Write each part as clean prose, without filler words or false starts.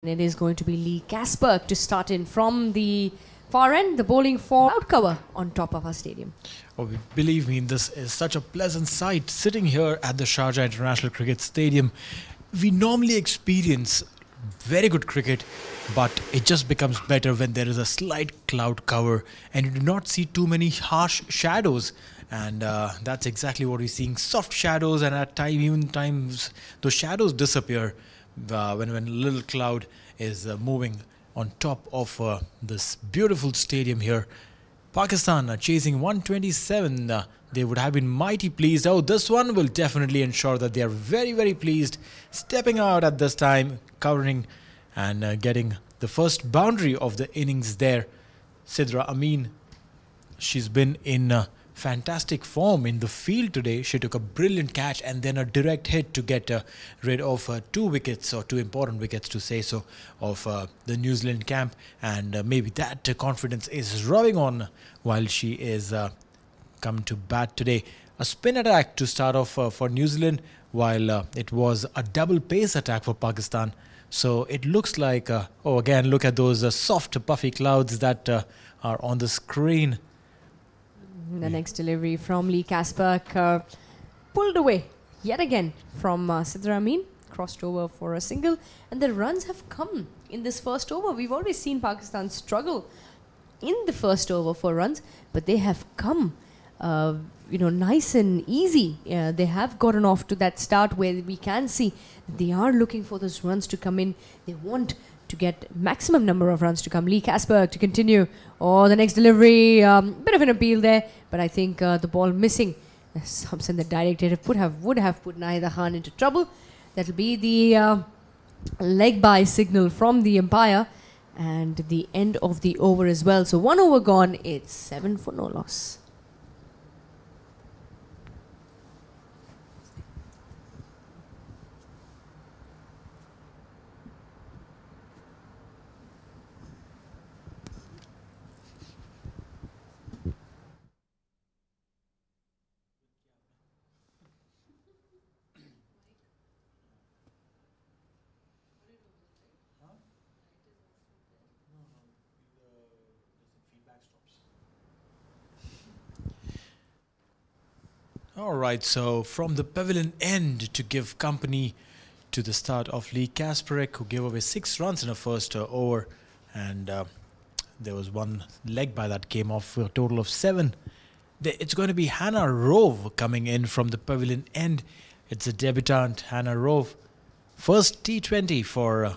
It is going to be Lee Kasperk to start in from the far end, the bowling for cloud cover on top of our stadium. Oh, believe me, this is such a pleasant sight sitting here at the Sharjah International Cricket Stadium. We normally experience very good cricket, but it just becomes better when there is a slight cloud cover and you do not see too many harsh shadows. And that's exactly what we're seeing, soft shadows, and at times those shadows disappear when a little cloud is moving on top of this beautiful stadium here. Pakistan chasing 127. They would have been mighty pleased. Oh, this one will definitely ensure that they are very, very pleased. Stepping out at this time, covering and getting the first boundary of the innings there. Sidra Amin, she's been in fantastic form in the field today. She took a brilliant catch and then a direct hit to get rid of 2 wickets, or 2 important wickets to say so, of the New Zealand camp. And maybe that confidence is rubbing on while she is come to bat today. A spin attack to start off for New Zealand, while it was a double pace attack for Pakistan. So it looks like, oh, again, look at those soft puffy clouds that are on the screen. The next delivery from Lee Kasperk, pulled away yet again from Sidra Amin, crossed over for a single, and the runs have come in this first over. We've always seen Pakistan struggle in the first over for runs, but they have come nice and easy. They have gotten off to that start where we can see they are looking for those runs to come in. They want to get maximum number of runs to come. Lee Kasperk to continue. Oh, the next delivery, bit of an appeal there, but I think the ball missing. Something the director would have put Nahida Khan into trouble. That'll be the leg by signal from the umpire and the end of the over as well. So 1 over gone. It's 7 for no loss. Alright, so from the pavilion end to give company to the start of Lee Kasperek, who gave away 6 runs in the first over, and there was one leg by that came off for a total of 7. It's going to be Hannah Rove coming in from the pavilion end. It's a debutant, Hannah Rove. First T20 for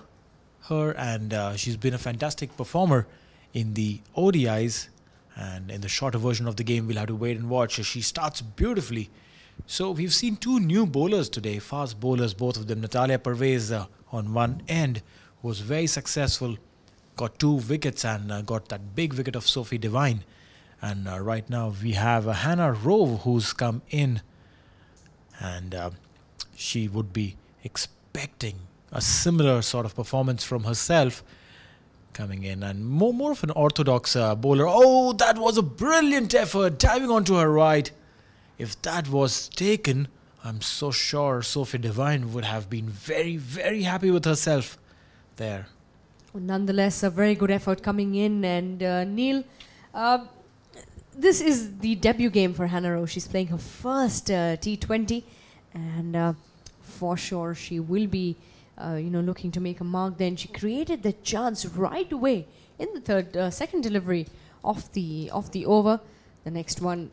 her, and she's been a fantastic performer in the ODIs. And in the shorter version of the game, we'll have to wait and watch. She starts beautifully. So we've seen 2 new bowlers today, fast bowlers, both of them. Natalia Pervez on one end, who was very successful, got 2 wickets and got that big wicket of Sophie Devine. And right now we have Hannah Rove, who's come in, and she would be expecting a similar sort of performance from herself. Coming in, and more of an orthodox bowler. Oh, that was a brilliant effort, diving onto her right. If that was taken, I'm so sure Sophie Devine would have been very, very happy with herself there. Nonetheless, a very good effort coming in. And Neil, this is the debut game for Hannah Rove. She's playing her first T20, and for sure she will be looking to make a mark. Then she created the chance right away in the second delivery of the over. The next one,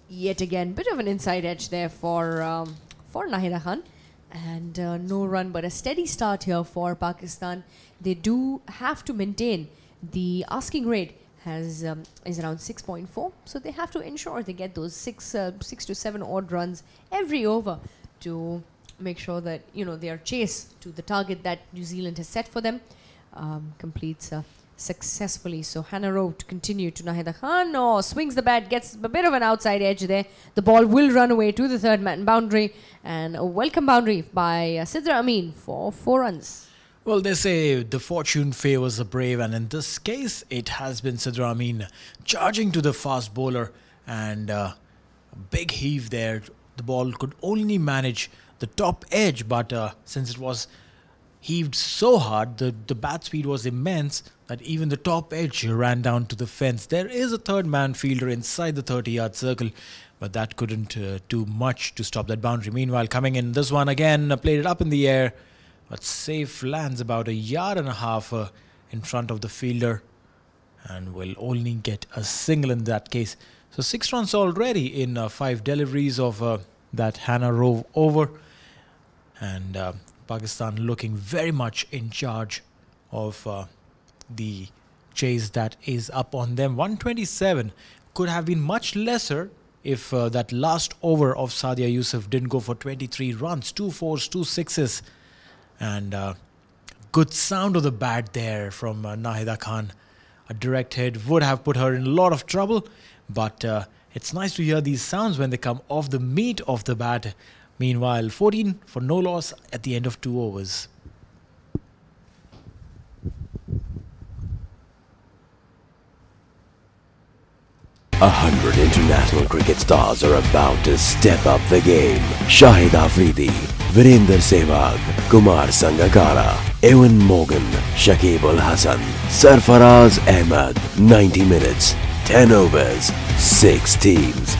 yet again, bit of an inside edge there for Nahida Khan, and no run, but a steady start here for Pakistan. They do have to maintain the asking rate is around 6.4, so they have to ensure they get those 6 to 7 odd runs every over to make sure that their chase to the target that New Zealand has set for them completes successfully. So Hannah Rove to continue to Nahida Khan. Oh, swings the bat, gets a bit of an outside edge there. The ball will run away to the third man boundary, and a welcome boundary by Sidra Amin for 4 runs. Well, they say the fortune favors the brave, and in this case it has been Sidra Amin charging to the fast bowler, and a big heave there. The ball could only manage the top edge, but since it was heaved so hard, the bat speed was immense that even the top edge ran down to the fence. There is a third man fielder inside the 30-yard circle, but that couldn't do much to stop that boundary. Meanwhile, coming in, this one again played it up in the air, but safe, lands about a yard and a half in front of the fielder, and will only get a single in that case. So 6 runs already in 5 deliveries of that Hannah Rove over, and Pakistan looking very much in charge of the chase that is up on them. 127 could have been much lesser if that last over of Sadia Yusuf didn't go for 23 runs, 2 fours, 2 sixes, and good sound of the bat there from Nahida Khan. A direct hit would have put her in a lot of trouble, but it's nice to hear these sounds when they come off the meat of the bat. Meanwhile, 14 for no loss at the end of 2 overs. A 100 international cricket stars are about to step up the game. Shahid Afridi, Virender Sehwag, Kumar Sangakkara, Ewan Morgan, Shakib Ul Hasan, Sarfaraz Ahmed. 90 minutes, 10 overs, 6 teams.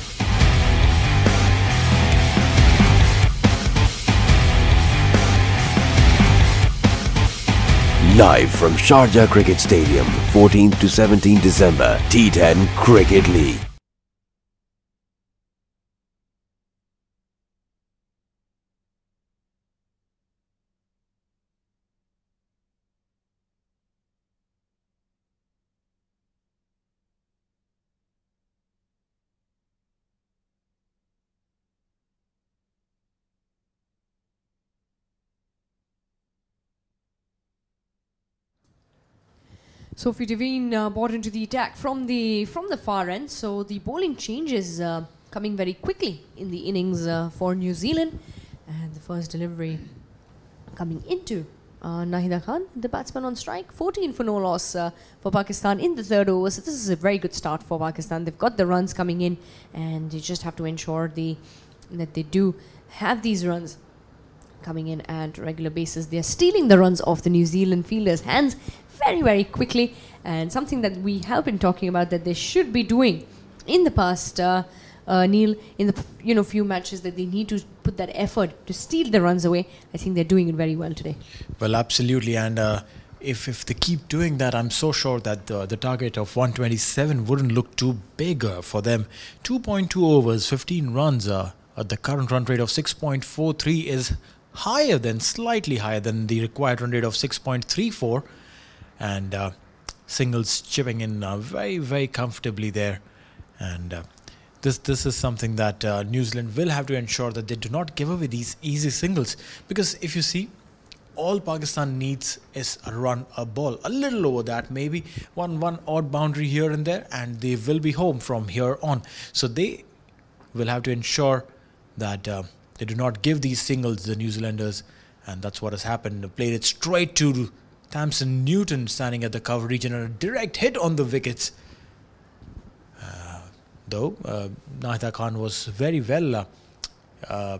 Live from Sharjah Cricket Stadium, 14th to 17th December, T10 Cricket League. Sophie Devine brought into the attack from the far end. So the bowling changes coming very quickly in the innings for New Zealand, and the first delivery coming into Nahida Khan, the batsman on strike. 14 for no loss for Pakistan in the 3rd over. So this is a very good start for Pakistan. They've got the runs coming in, and you just have to ensure that they do have these runs coming in at regular basis. They're stealing the runs off the New Zealand fielders' hands very, very quickly, and something that we have been talking about that they should be doing in the past, Neil, in the few matches, that they need to put that effort to steal the runs away. I think they're doing it very well today. Well, absolutely, and if they keep doing that, I'm so sure that the target of 127 wouldn't look too big for them. 2.2 overs, 15 runs. At the current run rate of 6.43 is slightly higher than the required run rate of 6.34. And singles chipping in very, very comfortably there. And this is something that New Zealand will have to ensure that they do not give away these easy singles. Because if you see, all Pakistan needs is a ball, a little over that, maybe one odd boundary here and there, and they will be home from here on. So they will have to ensure that they do not give these singles, the New Zealanders, and that's what has happened. They played it straight to Tamsin Newton standing at the cover region, and a direct hit on the wickets. Though Nahida Khan was very well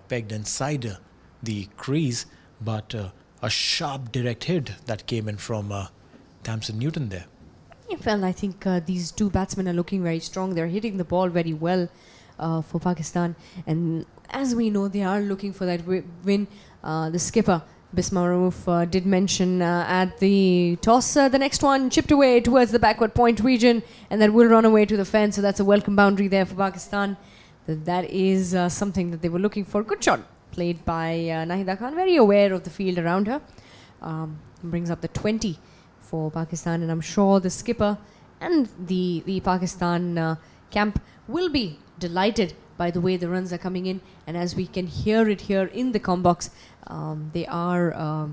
pegged inside the crease, but a sharp direct hit that came in from Tamsin Newton there. Well, I think these two batsmen are looking very strong. They're hitting the ball very well for Pakistan, and as we know, they are looking for that win. The skipper Bismar Rauf did mention at the toss, the next one chipped away towards the backward point region, and that will run away to the fence. So that's a welcome boundary there for Pakistan. That is something that they were looking for. Good shot played by Nahida Khan, very aware of the field around her. Brings up the 20 for Pakistan, and I'm sure the skipper and the Pakistan camp will be delighted by the way the runs are coming in. And as we can hear it here in the combox, they are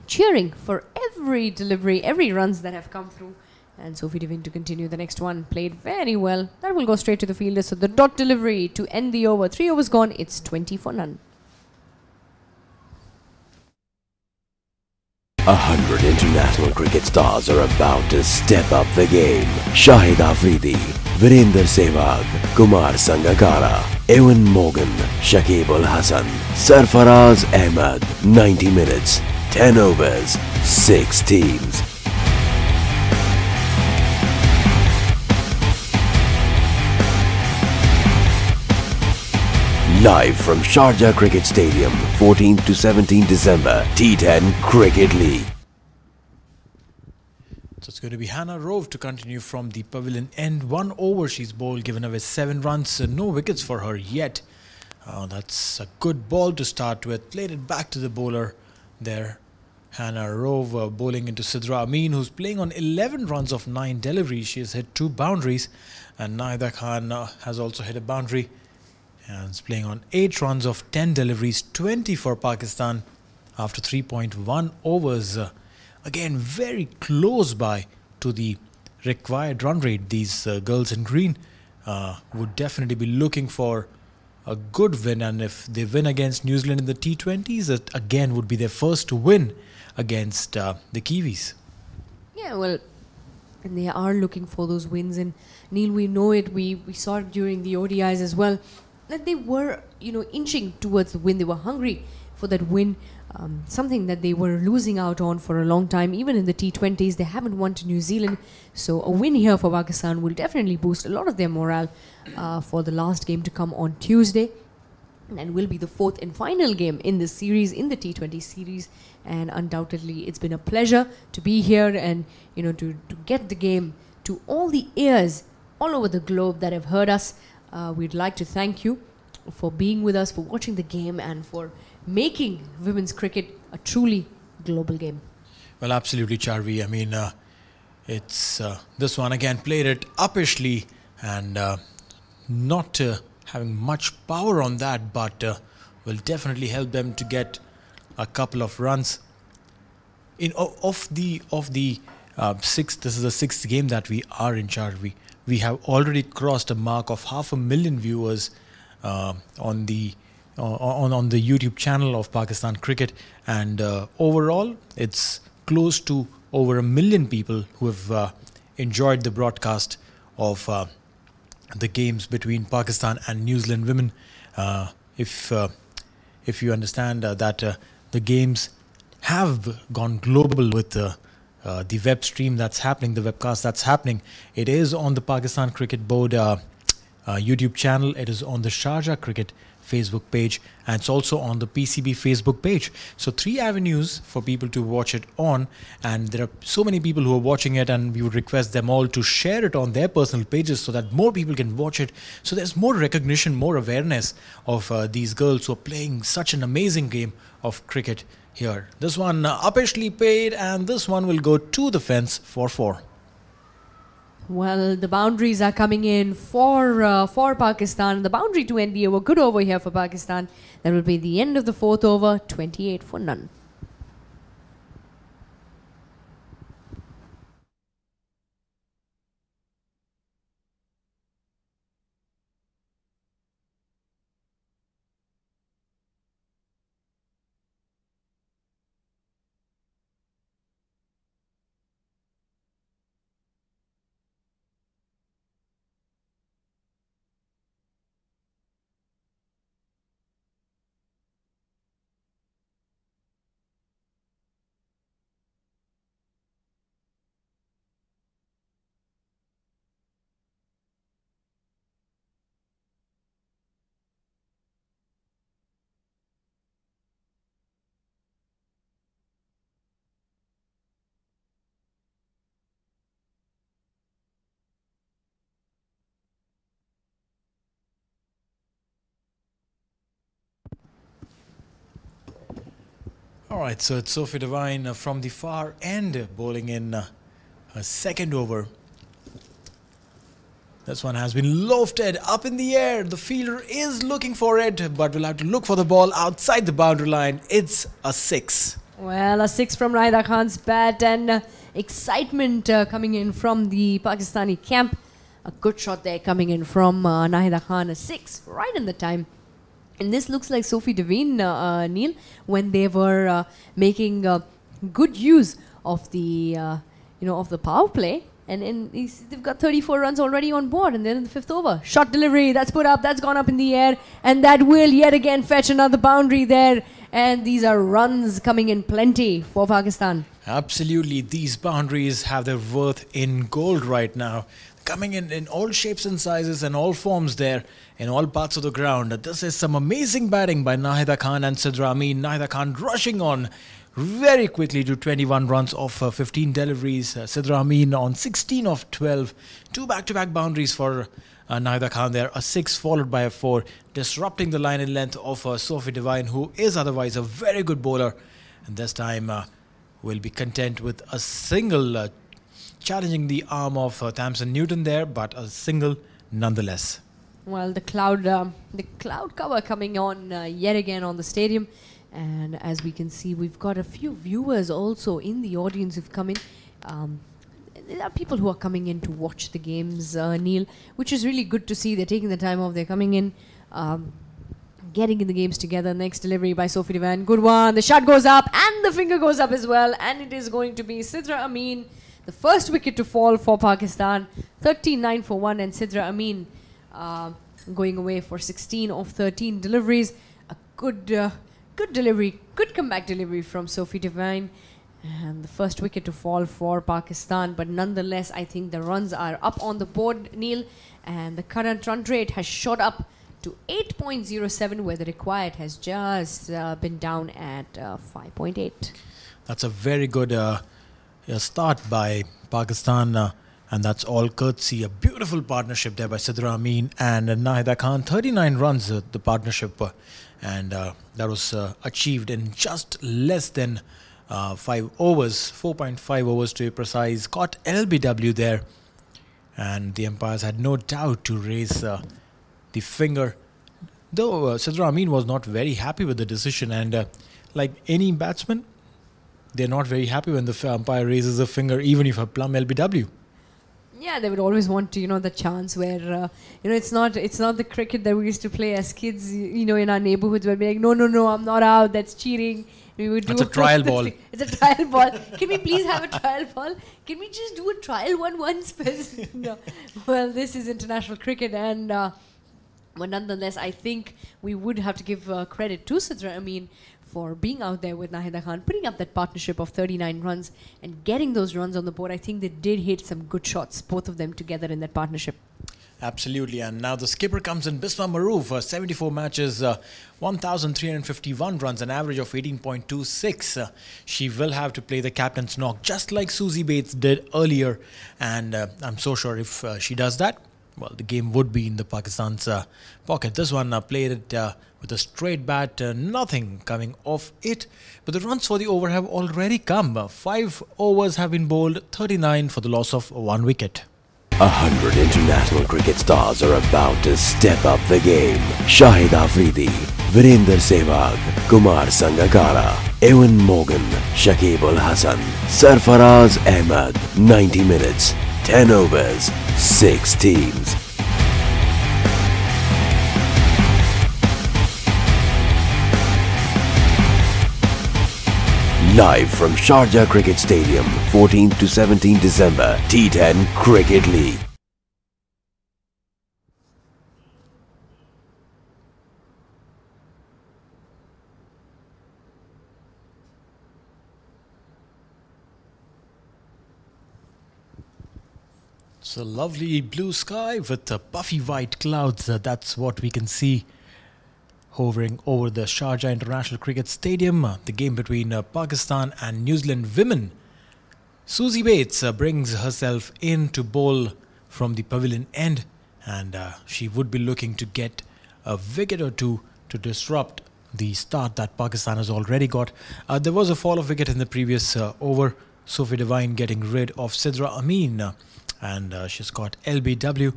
cheering for every delivery, every runs that have come through. And Sophie Devine to continue the next one. Played very well. That will go straight to the fielder. So the dot delivery to end the over. 3 overs gone. It's 20 for none. 100 international cricket stars are about to step up the game. Shahid Afridi, Virender Sehwag, Kumar Sangakkara, Ewan Morgan, Shakib Ul Hasan, Sarfaraz Ahmed. 90 minutes, 10 overs, 6 teams. Live from Sharjah Cricket Stadium, 14th to 17 December, T10 Cricket League. So it's going to be Hannah Rove to continue from the pavilion end. 1 over she's bowled, given away 7 runs. No wickets for her yet. That's a good ball to start with. Played it back to the bowler there. Hannah Rove bowling into Sidra Amin, who's playing on 11 runs of 9 deliveries. She has hit 2 boundaries. And Nahida Khan has also hit a boundary. And is playing on 8 runs of 10 deliveries. 20 for Pakistan after 3.1 overs. Again, very close by to the required run rate. These girls in green would definitely be looking for a good win, and if they win against New Zealand in the T20s, it again would be their first win against the Kiwis. Yeah, well, and they are looking for those wins, and Neil, we know it, we saw it during the ODIs as well, that they were, inching towards the win. They were hungry for that win. Something that they were losing out on for a long time. Even in the T20s, they haven't won to New Zealand. So a win here for Pakistan will definitely boost a lot of their morale for the last game to come on Tuesday. And will be the 4th and final game in this series, in the T20 series. And undoubtedly, it's been a pleasure to be here and, to get the game to all the ears all over the globe that have heard us. We'd like to thank you for being with us, for watching the game, and for making women's cricket a truly global game. Well, absolutely, Charvi. I mean, it's this one again played it uppishly and not having much power on that, but will definitely help them to get a couple of runs. Of the sixth, this is the 6th game that we are in, Charvi. We have already crossed a mark of 500,000 viewers on the YouTube channel of Pakistan Cricket, and overall it's close to over 1 million people who have enjoyed the broadcast of the games between Pakistan and New Zealand women. If you understand that the games have gone global with the web stream that's happening, the webcast that's happening, it is on the Pakistan Cricket Board YouTube channel, it is on the Sharjah Cricket Facebook page, and it's also on the PCB Facebook page. So 3 avenues for people to watch it on, and there are so many people who are watching it, and we would request them all to share it on their personal pages so that more people can watch it. So there's more recognition, more awareness of these girls who are playing such an amazing game of cricket here. This one uppishly paid, and this one will go to the fence for 4. Well, the boundaries are coming in for Pakistan. The boundary to end the over, good over here for Pakistan. That will be the end of the 4th over, 28 for none. Alright, so it's Sophie Devine from the far end bowling in her 2nd over. This one has been lofted up in the air. The fielder is looking for it, but will have to look for the ball outside the boundary line. It's a 6. Well, a 6 from Nahida Khan's bat, and excitement coming in from the Pakistani camp. A good shot there coming in from Nahida Khan, a 6 right in the time. And this looks like Sophie Devine, Neil, when they were making good use of the of the power play, and they've got 34 runs already on board, and then in the 5th over, shot delivery that's put up, that's gone up in the air, and that will yet again fetch another boundary there. And these are runs coming in plenty for Pakistan. Absolutely, these boundaries have their worth in gold right now. Coming in all shapes and sizes and all forms there, in all parts of the ground. This is some amazing batting by Nahida Khan and Sidra Amin. Nahida Khan rushing on very quickly to 21 runs off 15 deliveries. Sidra Amin on 16 of 12. Two back-to-back boundaries for Nahida Khan there. A 6 followed by a 4. Disrupting the line in length of Sophie Devine, who is otherwise a very good bowler. And this time will be content with a single, challenging the arm of Thamson Newton there, but a single nonetheless. Well, the cloud cover coming on yet again on the stadium. And as we can see, we've got a few viewers also in the audience who've come in. There are people who are coming in to watch the games, Neil, which is really good to see. They're taking the time off. They're coming in, getting in the games together. Next delivery by Sophie Devine. Good one. The shot goes up and the finger goes up as well. And it is going to be Sidra Amin, the first wicket to fall for Pakistan. 13-9 for 1, and Sidra Amin going away for 16 of 13 deliveries. A good delivery, good comeback delivery from Sophie Devine. And the first wicket to fall for Pakistan. But nonetheless, I think the runs are up on the board, Neil. And the current run rate has shot up to 8.07, where the required has just been down at 5.8. That's a very good start by Pakistan. And that's all courtesy a beautiful partnership there by Sidra Amin and Nahida Khan. 39 runs, the partnership. And that was achieved in just less than 5 overs, 4.5 overs to be precise. Caught LBW there, and the umpires had no doubt to raise the finger, though Sidra Amin was not very happy with the decision. And like any batsman, they're not very happy when the umpire raises a finger, even if a plumb LBW. Yeah, they would always want to, the chance where, it's not the cricket that we used to play as kids, in our neighborhoods, where we're like, no, I'm not out, that's cheating. We would do it's a trial ball. It's a trial ball. Can we please have a trial ball? Can we just do a trial one once? No. Well, this is international cricket, and but nonetheless, I think we would have to give credit to Sidra Amin for being out there with Nahida Khan, putting up that partnership of 39 runs and getting those runs on the board. I think they did hit some good shots, both of them together in that partnership. Absolutely. And now the skipper comes in, Bisma Maroof, 74 matches, 1,351 runs, an average of 18.26. She will have to play the captain's knock, just like Susie Bates did earlier. And I'm so sure if she does that, well, the game would be in the Pakistan's pocket. This one played it with a straight bat, nothing coming off it. But the runs for the over have already come. 5 overs have been bowled, 39 for the loss of 1 wicket. 100 international cricket stars are about to step up the game. Shahid Afridi, Virender Sehwag, Kumar Sangakkara, Ewan Morgan, Shakib Ul Hasan, Sarfaraz Ahmed. 90 minutes, 10 overs, 6 teams. Live from Sharjah Cricket Stadium, 14th to 17th December, T10 Cricket League. It's a lovely blue sky with puffy white clouds. That's what we can see hovering over the Sharjah International Cricket Stadium. The game between Pakistan and New Zealand women. Susie Bates brings herself in to bowl from the pavilion end, and she would be looking to get a wicket or two to disrupt the start that Pakistan has already got. There was a fall of wicket in the previous over. Sophie Devine getting rid of Sidra Amin, and she's got LBW.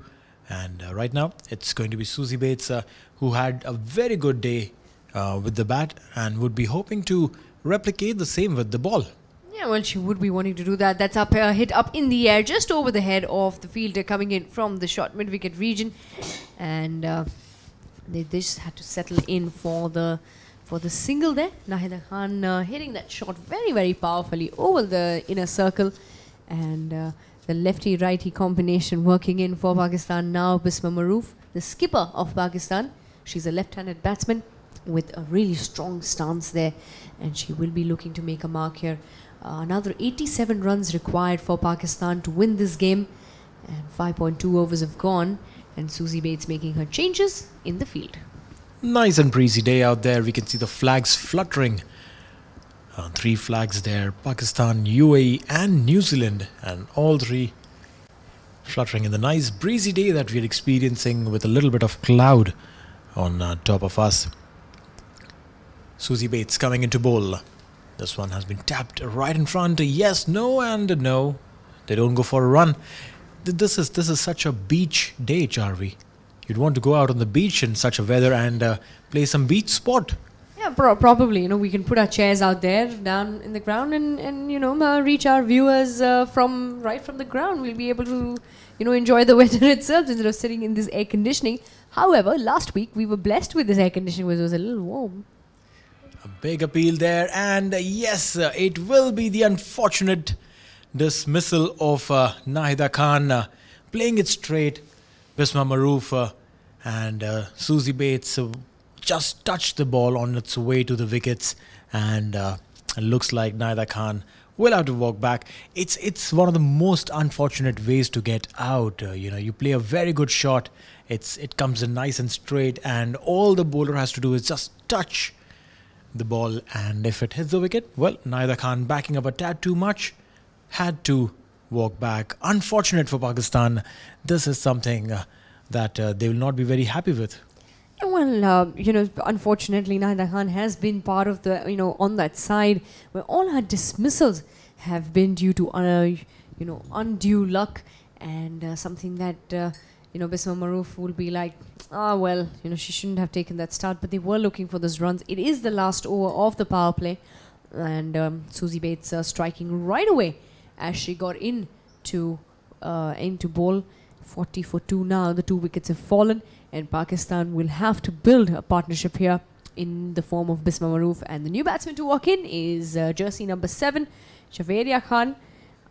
And right now, it's going to be Susie Bates, who had a very good day with the bat and would be hoping to replicate the same with the ball. Yeah, well, she would be wanting to do that. That's up hit up in the air, just over the head of the fielder coming in from the short mid-wicket region. And they just had to settle in for the single there. Nahida Khan hitting that shot very, very powerfully over the inner circle. And the lefty-righty combination working in for Pakistan now. Bisma Maroof, the skipper of Pakistan. She's a left-handed batsman. with a really strong stance there, and she will be looking to make a mark here. Another 87 runs required for Pakistan to win this game, and 5.2 overs have gone, and Susie Bates making her changes in the field. Nice and breezy day out there. We can see the flags fluttering. 3 flags there, Pakistan, UAE and New Zealand, and all 3 fluttering in the nice breezy day that we're experiencing with a little bit of cloud on top of us. Susie Bates coming into bowl. This one has been tapped right in front. Yes, no, and no. They don't go for a run. This is such a beach day, Charvi. You'd want to go out on the beach in such a weather and play some beach sport. Yeah, probably. You know, we can put our chairs out there down in the ground and you know, reach our viewers from the ground. We'll be able to, you know, enjoy the weather itself instead of sitting in this air conditioning. However, last week we were blessed with this air conditioning, which was a little warm. A big appeal there, and yes, it will be the unfortunate dismissal of Nahida Khan playing it straight. Bisma Maroof and Susie Bates just touched the ball on its way to the wickets, and it looks like Nahida Khan will have to walk back. It's one of the most unfortunate ways to get out. You know, you play a very good shot, it comes in nice and straight, and all the bowler has to do is just touch the ball, and if it hits the wicket, well, Nahida Khan backing up a tad too much, had to walk back. Unfortunate for Pakistan. This is something that they will not be very happy with. Well, you know, unfortunately, Nahida Khan has been part of the, you know, on that side where all her dismissals have been due to, you know, undue luck, and something that, you know, Bisma Maroof will be like, well, you know, she shouldn't have taken that start, but they were looking for those runs. It is the last over of the power play, and Susie Bates striking right away as she got into bowl. 40 for 2 now. The 2 wickets have fallen, and Pakistan will have to build a partnership here in the form of Bisma Maroof, and the new batsman to walk in is jersey number 7, Shaveria Khan,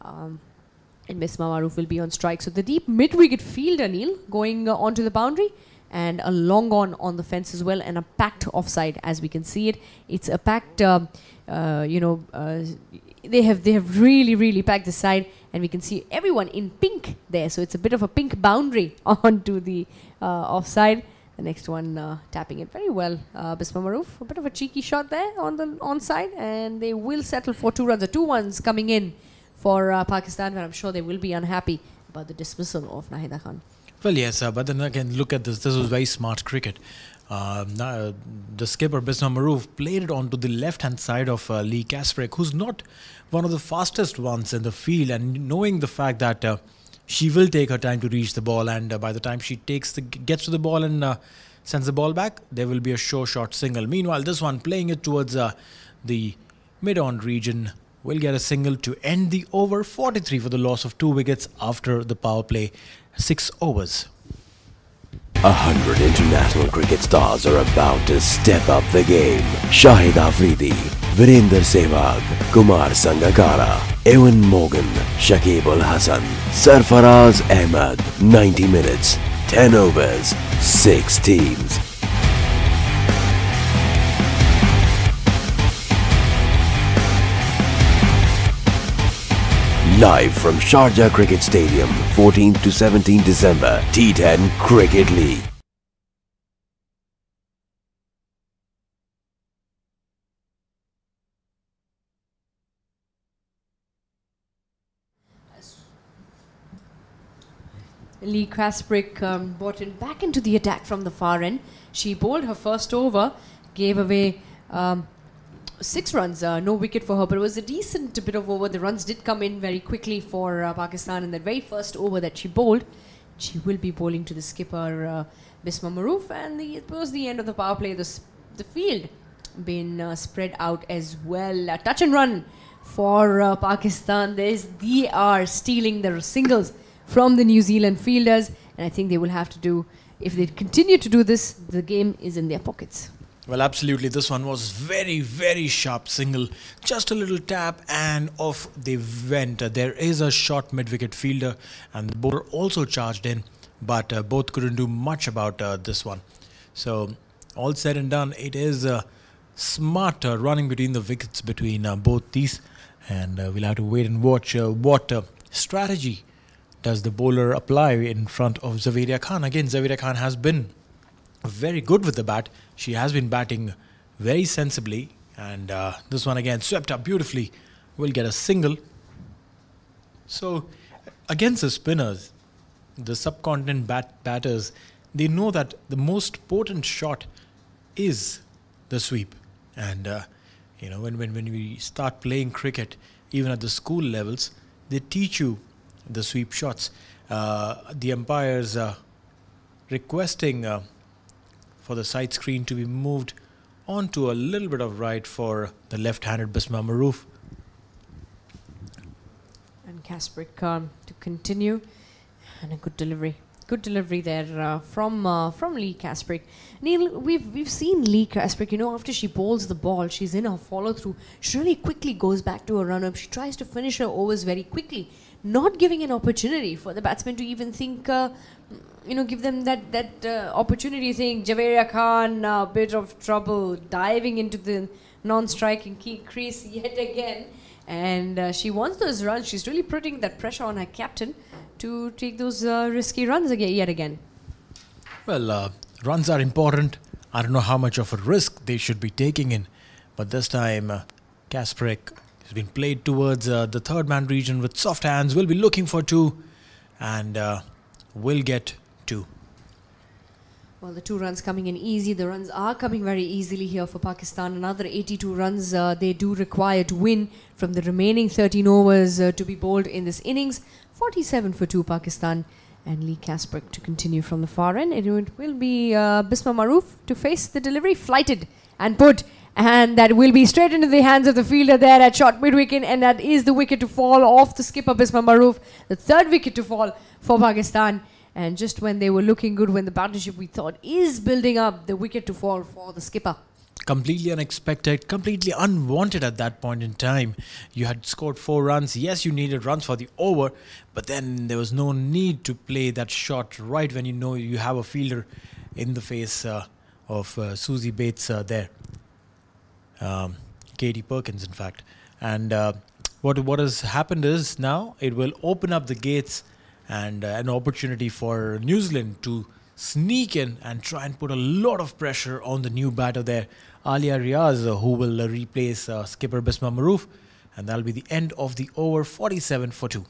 and Bisma Maroof will be on strike. So the deep mid-wicket fielder, Neil, going onto the boundary, and a long on the fence as well, and a packed offside as we can see it. It's a packed, you know, they have really packed the side, and we can see everyone in pink there. So it's a bit of a pink boundary onto the offside. The next one tapping it very well. Bisma Maroof, a bit of a cheeky shot there on the onside, and they will settle for 2 runs. The 2 ones coming in for Pakistan, but I'm sure they will be unhappy about the dismissal of Nahida Khan. Well, yes, but then again, look at this. This was very smart cricket. The skipper Bisma Maroof played it onto the left-hand side of Lee Kasparek, who's not one of the fastest ones in the field, and knowing the fact that she will take her time to reach the ball, and by the time she gets to the ball and sends the ball back, there will be a sure shot single. Meanwhile, this one playing it towards the mid-on region will get a single to end the over. 43 for the loss of 2 wickets after the power play, 6 overs. 100 international cricket stars are about to step up the game. Shahid Afridi, Virender Sehwag, Kumar Sangakkara, Ewan Morgan, Shakib Ul Hasan, Sarfaraz Ahmed. 90 minutes, 10 overs, 6 teams. Live from Sharjah Cricket Stadium, 14th to 17 December, T10 Cricket League. Lee Kasparek brought in back into the attack from the far end. She bowled her first over, gave away 6 runs, no wicket for her, but it was a decent bit of over. The runs did come in very quickly for Pakistan in that very first over that she bowled. She will be bowling to the skipper Bisma Maroof, and it was the end of the power play. The field been spread out as well. Touch and run for Pakistan. They are stealing their singles from the New Zealand fielders, and I think they will have to do, if they continue to do this, the game is in their pockets. Well, absolutely. This one was very sharp single. Just a little tap and off they went. There is a short mid-wicket fielder, and the bowler also charged in, but both couldn't do much about this one. So all said and done, it is smart running between the wickets between both these. And we'll have to wait and watch what strategy does the bowler apply in front of Zaveria Khan. Again, Zaveria Khan has been very good with the bat. She has been batting very sensibly. And this one again swept up beautifully. Will get a single. So against the spinners, the subcontinent batters, they know that the most potent shot is the sweep. And when we start playing cricket, even at the school levels, they teach you the sweep shots. The umpires requesting for the side screen to be moved onto a little bit of right for the left-handed Bisma Maroof. And Kasprick to continue, and a good delivery. Good delivery there from Lee Kasprick. Neil, we've seen Lee Kasprick, after she bowls the ball, she's in her follow-through. She really quickly goes back to her run-up. She tries to finish her overs very quickly, not giving an opportunity for the batsman to even think, give them that opportunity. Think Zaveria Khan, a bit of trouble, diving into the non-striking crease yet again. And she wants those runs. She's really putting that pressure on her captain to take those risky runs yet again. Well, runs are important. I don't know how much of a risk they should be taking in. But this time, Kasprick has been played towards the third man region with soft hands. Will be looking for 2 and will get 2. Well, the 2 runs coming in easy. The runs are coming very easily here for Pakistan. Another 82 runs they do require to win from the remaining 13 overs to be bowled in this innings. 47 for 2 Pakistan, and Lee Kasprick to continue from the far end. It will be Bisma Maroof to face the delivery, flighted and put, and that will be straight into the hands of the fielder there at short mid-wicket, and that is the wicket to fall off the skipper Bisma Maroof, the 3rd wicket to fall for Pakistan. And just when they were looking good, when the partnership we thought is building up, the wicket to fall for the skipper. Completely unexpected, completely unwanted at that point in time. You had scored 4 runs. Yes, you needed runs for the over, but then there was no need to play that shot right when you know you have a fielder in the face of Susie Bates there. Katie Perkins, in fact. And what has happened is now it will open up the gates and an opportunity for New Zealand to sneak in and try and put a lot of pressure on the new batter there, Alia Riaz, who will replace skipper Bisma Maroof, and that'll be the end of the over. 47 for 2.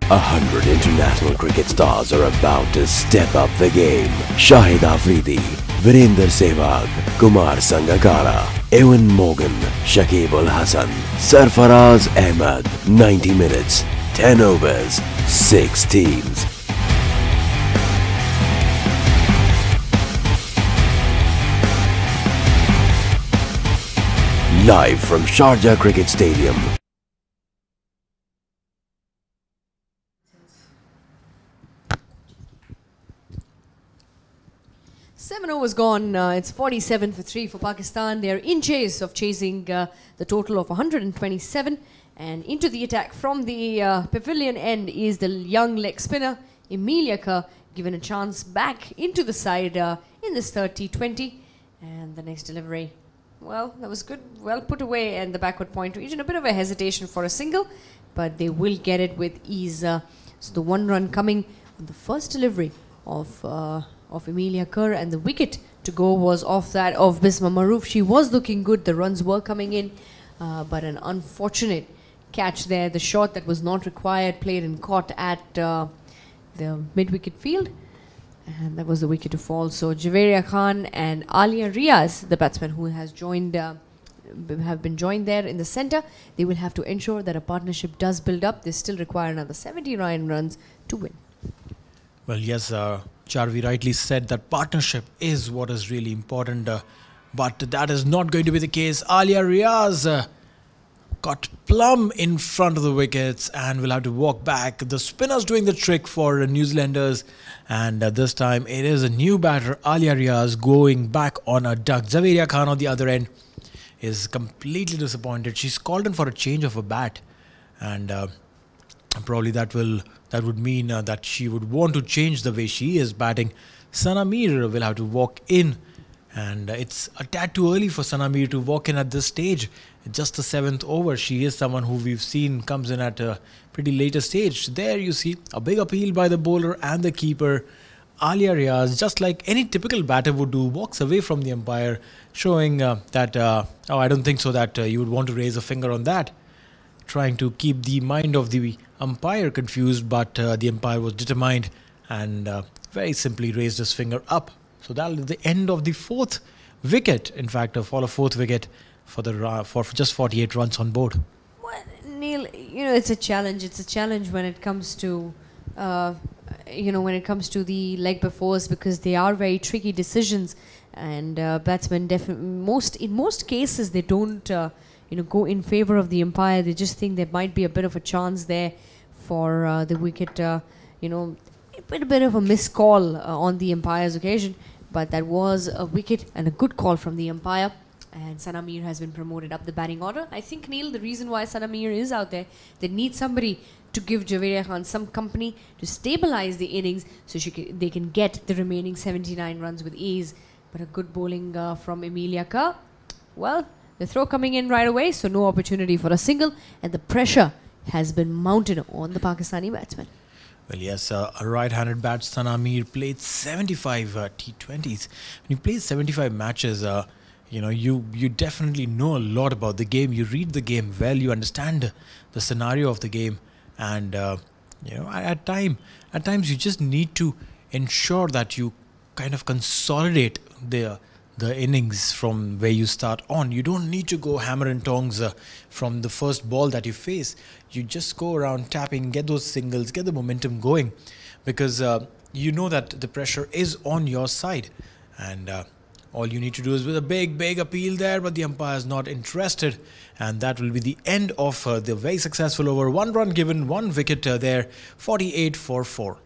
100 international cricket stars are about to step up the game. Shahid Afridi, Virender Sehwag, Kumar Sangakkara, Ewan Morgan, Shakib Ul Hasan, Sarfaraz Ahmed. 90 minutes, 10 overs, 6 teams. Live from Sharjah Cricket Stadium. Seven overs gone. It's 47 for 3 for Pakistan. They're in chase of chasing the total of 127. And into the attack from the pavilion end is the young leg spinner, Emilia Kerr, given a chance back into the side in this third T20. And the next delivery, well, that was good. Well put away, and the backward point to region. A bit of a hesitation for a single, but they will get it with ease. So the 1 run coming on the first delivery of Emilia Kerr, and the wicket to go was off that of Bisma Maroof. She was looking good. The runs were coming in, but an unfortunate catch there. The shot that was not required, played and caught at the mid-wicket field. And that was the wicket to fall. So Zaveria Khan and Alia Riaz, the batsman who has joined, have been joined there in the centre, they will have to ensure that a partnership does build up. They still require another 79 runs to win. Well, yes, Charvi rightly said that partnership is what is really important, but that is not going to be the case. Alia Riaz got plumb in front of the wickets and will have to walk back. The spinners doing the trick for New Zealanders, and this time it is a new batter, Alia Riaz, going back on a duck. Zaveria Khan on the other end is completely disappointed. She's called in for a change of a bat, and And probably that would mean that she would want to change the way she is batting. Sana Mir will have to walk in, and it's a tad too early for Sana Mir to walk in at this stage. It's just the 7th over. She is someone who we've seen comes in at a pretty later stage. There you see a big appeal by the bowler and the keeper. Alia Riaz, just like any typical batter would do, walks away from the umpire, showing that, oh, I don't think so that you would want to raise a finger on that. Trying to keep the mind of the umpire confused, but the umpire was determined and very simply raised his finger up. So that is the end of the 4th wicket. In fact, a fall of 4th wicket for just 48 runs on board. Well, Neil, it's a challenge. It's a challenge when it comes to, when it comes to the leg befores, because they are very tricky decisions, and batsmen in most cases they don't. Go in favor of the umpire. They just think there might be a bit of a chance there for the wicket, a bit of a missed call on the umpire's occasion. But that was a wicket and a good call from the umpire. And Sana Mir has been promoted up the batting order. I think, Neil, the reason why Sana Mir is out there, they need somebody to give Javeria Khan some company to stabilize the innings so they can get the remaining 79 runs with ease. But a good bowling from Emilia Kerr. Well, the throw coming in right away, so no opportunity for a single, and the pressure has been mounted on the Pakistani batsman. Well, yes, a right-handed batsman Sana Mir played 75 T20s. When you play 75 matches, you definitely know a lot about the game. You read the game well, you understand the scenario of the game, and at times you just need to ensure that you kind of consolidate the innings from where you start on. You don't need to go hammer and tongs from the first ball that you face. You just go around tapping, get those singles, get the momentum going, because you know that the pressure is on your side, and all you need to do is with a big appeal there, but the umpire is not interested, and that will be the end of the very successful over. 1 run given, 1 wicket there, 48 for 4.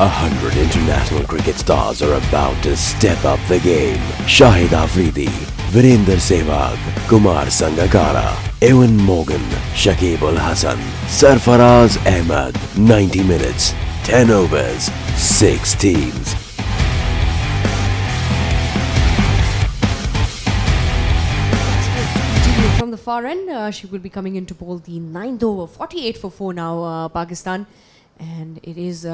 A 100 international cricket stars are about to step up the game. Shahid Afridi, Virender Sehwag, Kumar Sangakkara, Ewan Morgan, Shakib Ul Hasan, Sarfaraz Ahmed. 90 minutes, 10 overs, 6 teams. From the far end, she will be coming in to bowl the 9th over. 48 for 4 now, Pakistan, and it is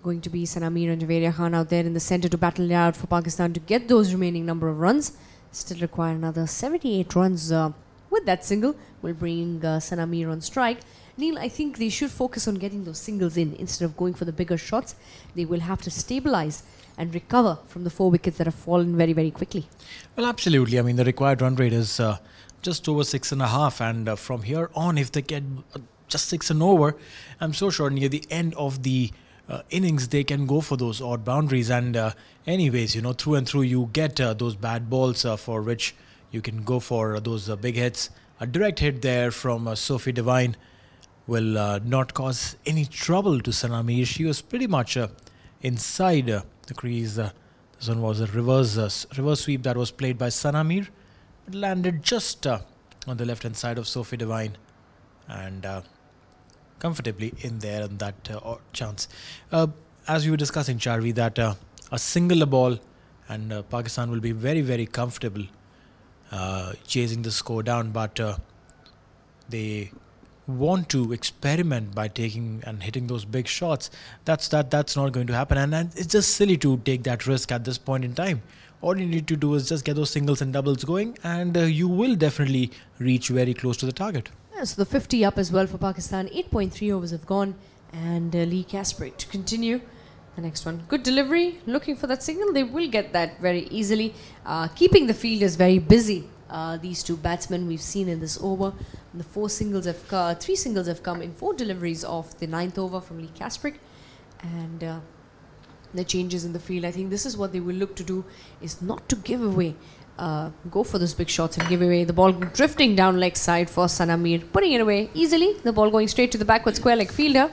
going to be Sana Mir and Javeria Khan out there in the centre to battle it out for Pakistan to get those remaining number of runs. Still require another 78 runs with that single. Will bring Sana Mir on strike. Neil, I think they should focus on getting those singles in instead of going for the bigger shots. They will have to stabilize and recover from the 4 wickets that have fallen very quickly. Well, absolutely. I mean, the required run rate is just over 6.5, and from here on, if they get just 6 and over, I'm so sure near the end of the innings they can go for those odd boundaries. And anyways, through and through you get those bad balls for which you can go for those big hits. A direct hit there from Sophie Devine will not cause any trouble to Sana Mir. She was pretty much inside the crease. This one was a reverse sweep that was played by Sana Mir. It landed just on the left hand side of Sophie Devine, and comfortably in there on that chance. As we were discussing, Charvi, that a single ball and Pakistan will be very comfortable chasing the score down, but they want to experiment by taking and hitting those big shots. That's not going to happen, and it's just silly to take that risk at this point in time. All you need to do is just get those singles and doubles going, and you will definitely reach very close to the target. So the 50 up as well for Pakistan. 8.3 overs have gone, and Lee Kasparek to continue. The next one, good delivery, looking for that single. They will get that very easily. Keeping the fielders very busy. These two batsmen we've seen in this over. The 3 singles have come in 4 deliveries of the 9th over from Lee Kasparek, and the changes in the field. I think this is what they will look to do, is not to give away. Go for those big shots and give away the ball drifting down leg side for Sana Mir, putting it away easily. The ball going straight to the backward square leg fielder,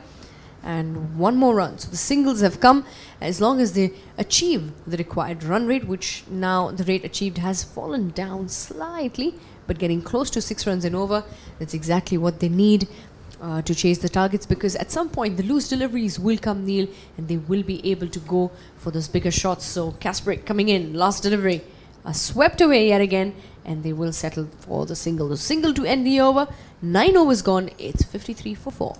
and one more run. So the singles have come as long as they achieve the required run rate, which now the rate achieved has fallen down slightly, but getting close to 6 runs and over. That's exactly what they need to chase the targets, because at some point the loose deliveries will come, Neil, and they will be able to go for those bigger shots. So Kasparek coming in, last delivery, swept away yet again, and they will settle for the single. The single to end the over. 9 overs gone. It's 53 for 4.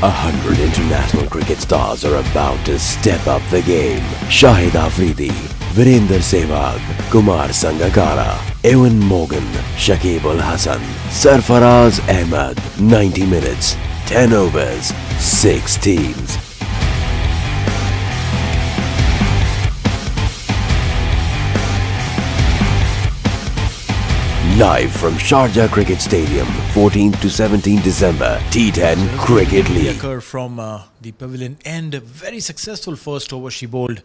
100 international cricket stars are about to step up the game. Shahid Afridi, Virender Sehwag, Kumar Sangakkara, Evan Morgan, Shakib Al Hasan, Sarfaraz Ahmed. 90 minutes, 10 overs, 6 teams. Live from Sharjah Cricket Stadium, 14th to 17th December, T10 Cricket League. Kerr from the pavilion end, a very successful first over she bowled.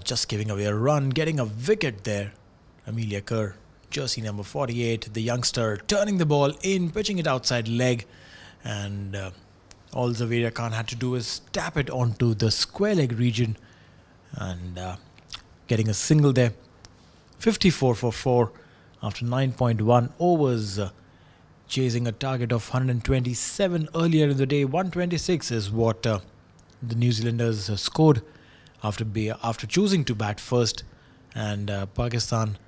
Just giving away a run, getting a wicket there. Amelia Kerr, jersey number 48, the youngster, turning the ball in, pitching it outside leg. And all Zaveria Khan had to do is tap it onto the square leg region and getting a single there. 54 for 4 after 9.1 overs, chasing a target of 127 earlier in the day. 126 is what the New Zealanders scored after choosing to bat first. And Pakistan,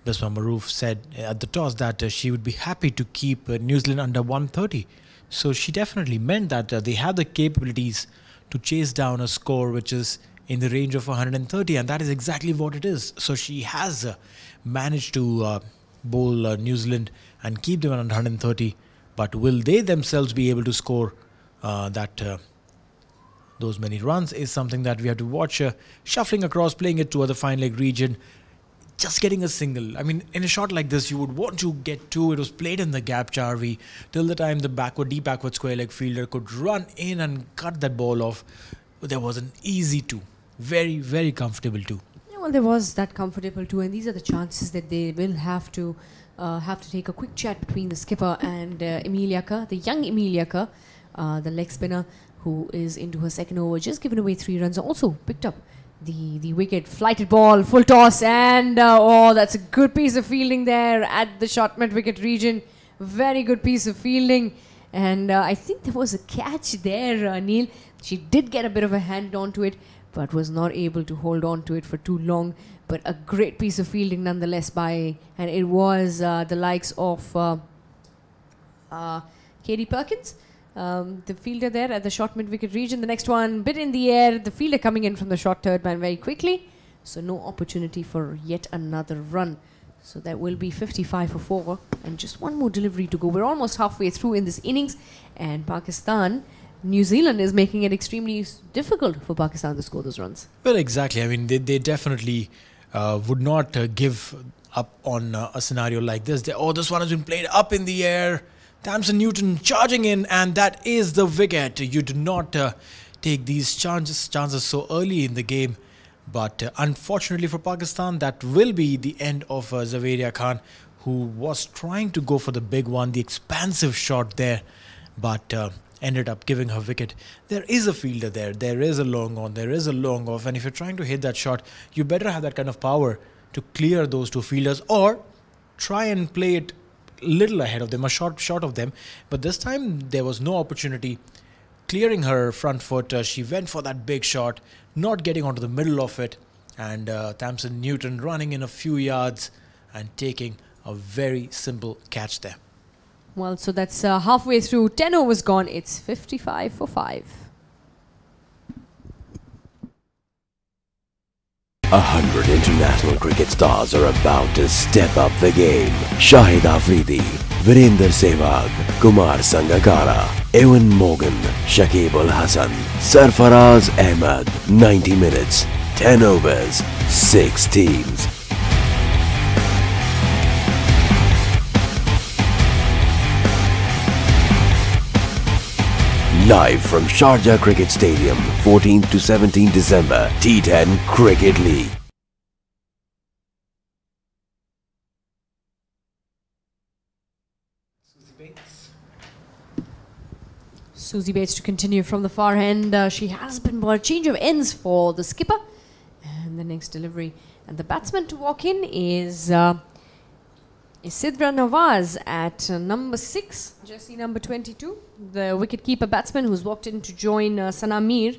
Bisma Maroof said at the toss that she would be happy to keep New Zealand under 130. So she definitely meant that they have the capabilities to chase down a score which is in the range of 130, and that is exactly what it is. So she has managed to bowl New Zealand and keep them around 130. But will they themselves be able to score those many runs is something that we have to watch. Shuffling across, playing it toward the fine leg region, just getting a single. I mean, in a shot like this, you would want to get two. It was played in the gap, Charvi, till the time the deep backward square leg fielder could run in and cut that ball off. There was an easy two. Very, very comfortable too. Yeah, well, there was that comfortable too, and these are the chances that they will have to take a quick chat between the skipper and Amelia Kerr, the young Amelia Kerr, the leg spinner who is into her second over, just given away 3 runs. Also picked up the wicket, flighted ball, full toss, and oh, that's a good piece of fielding there at the short mid wicket region. Very good piece of fielding, and I think there was a catch there, Neil. She did get a bit of a hand onto it, but was not able to hold on to it for too long. But a great piece of fielding nonetheless and it was the likes of Katie Perkins, the fielder there at the short mid-wicket region. The next one, bit in the air, the fielder coming in from the short third man very quickly. So no opportunity for yet another run. So that will be 55 for 4 and just one more delivery to go. We're almost halfway through in this innings, and New Zealand is making it extremely difficult for Pakistan to score those runs. Well, exactly. I mean, they definitely would not give up on a scenario like this. This one has been played up in the air. Tamsin Newton charging in, and that is the wicket. You do not take these chances so early in the game. But unfortunately for Pakistan, that will be the end of Zaveria Khan, who was trying to go for the big one, the expansive shot there, but ended up giving her wicket. There is a fielder there. There is a long on. There is a long off. And if you're trying to hit that shot, you better have that kind of power to clear those two fielders, or try and play it a little ahead of them, a short of them. But this time there was no opportunity. Clearing her front foot, she went for that big shot, not getting onto the middle of it, and Tamsin Newton running in a few yards and taking a very simple catch there. Well, so that's halfway through. 10 overs gone. It's 55 for 5. 100 international cricket stars are about to step up the game. Shahid Afridi, Virender Sehwag, Kumar Sangakkara, Evan Morgan, Shakib Al Hasan, Sarfaraz Ahmed. 90 minutes, 10 overs, 6 teams. Live from Sharjah Cricket Stadium, 14th to 17th December, T10 Cricket League. Susie Bates to continue from the far end. She has been ball. Change of ends for the skipper. And the next delivery. And the batsman to walk in is Sidra Nawaz at number 6, jersey number 22. The wicket-keeper batsman who's walked in to join Sana Mir.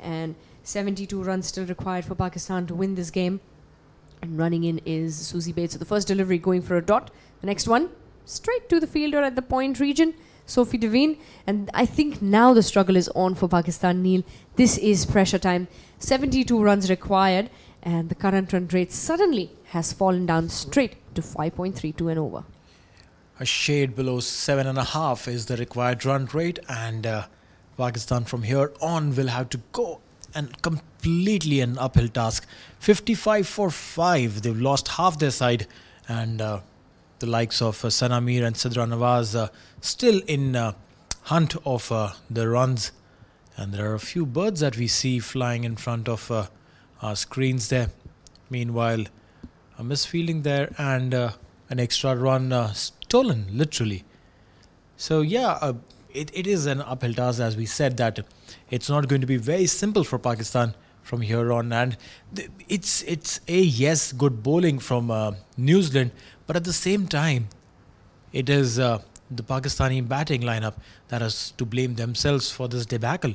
And 72 runs still required for Pakistan to win this game. And running in is Susie Bates. So the first delivery going for a dot. The next one, straight to the fielder at the point region, Sophie Devine. And I think now the struggle is on for Pakistan, Neil. This is pressure time. 72 runs required. And the current run rate suddenly has fallen down straight to 5.32 and over. A shade below 7.5 is the required run rate, and Pakistan from here on will have to go and completely an uphill task. 55 for 5. They've lost half their side, and the likes of Sana Mir and Sidra Nawaz still in hunt of the runs. And there are a few birds that we see flying in front of our screens there. Meanwhile, a misfielding there and an extra run stolen, literally. So yeah, it is an uphill task, as we said, that it's not going to be very simple for Pakistan from here on. And it's good bowling from New Zealand, but at the same time, it is the Pakistani batting lineup that has to blame themselves for this debacle.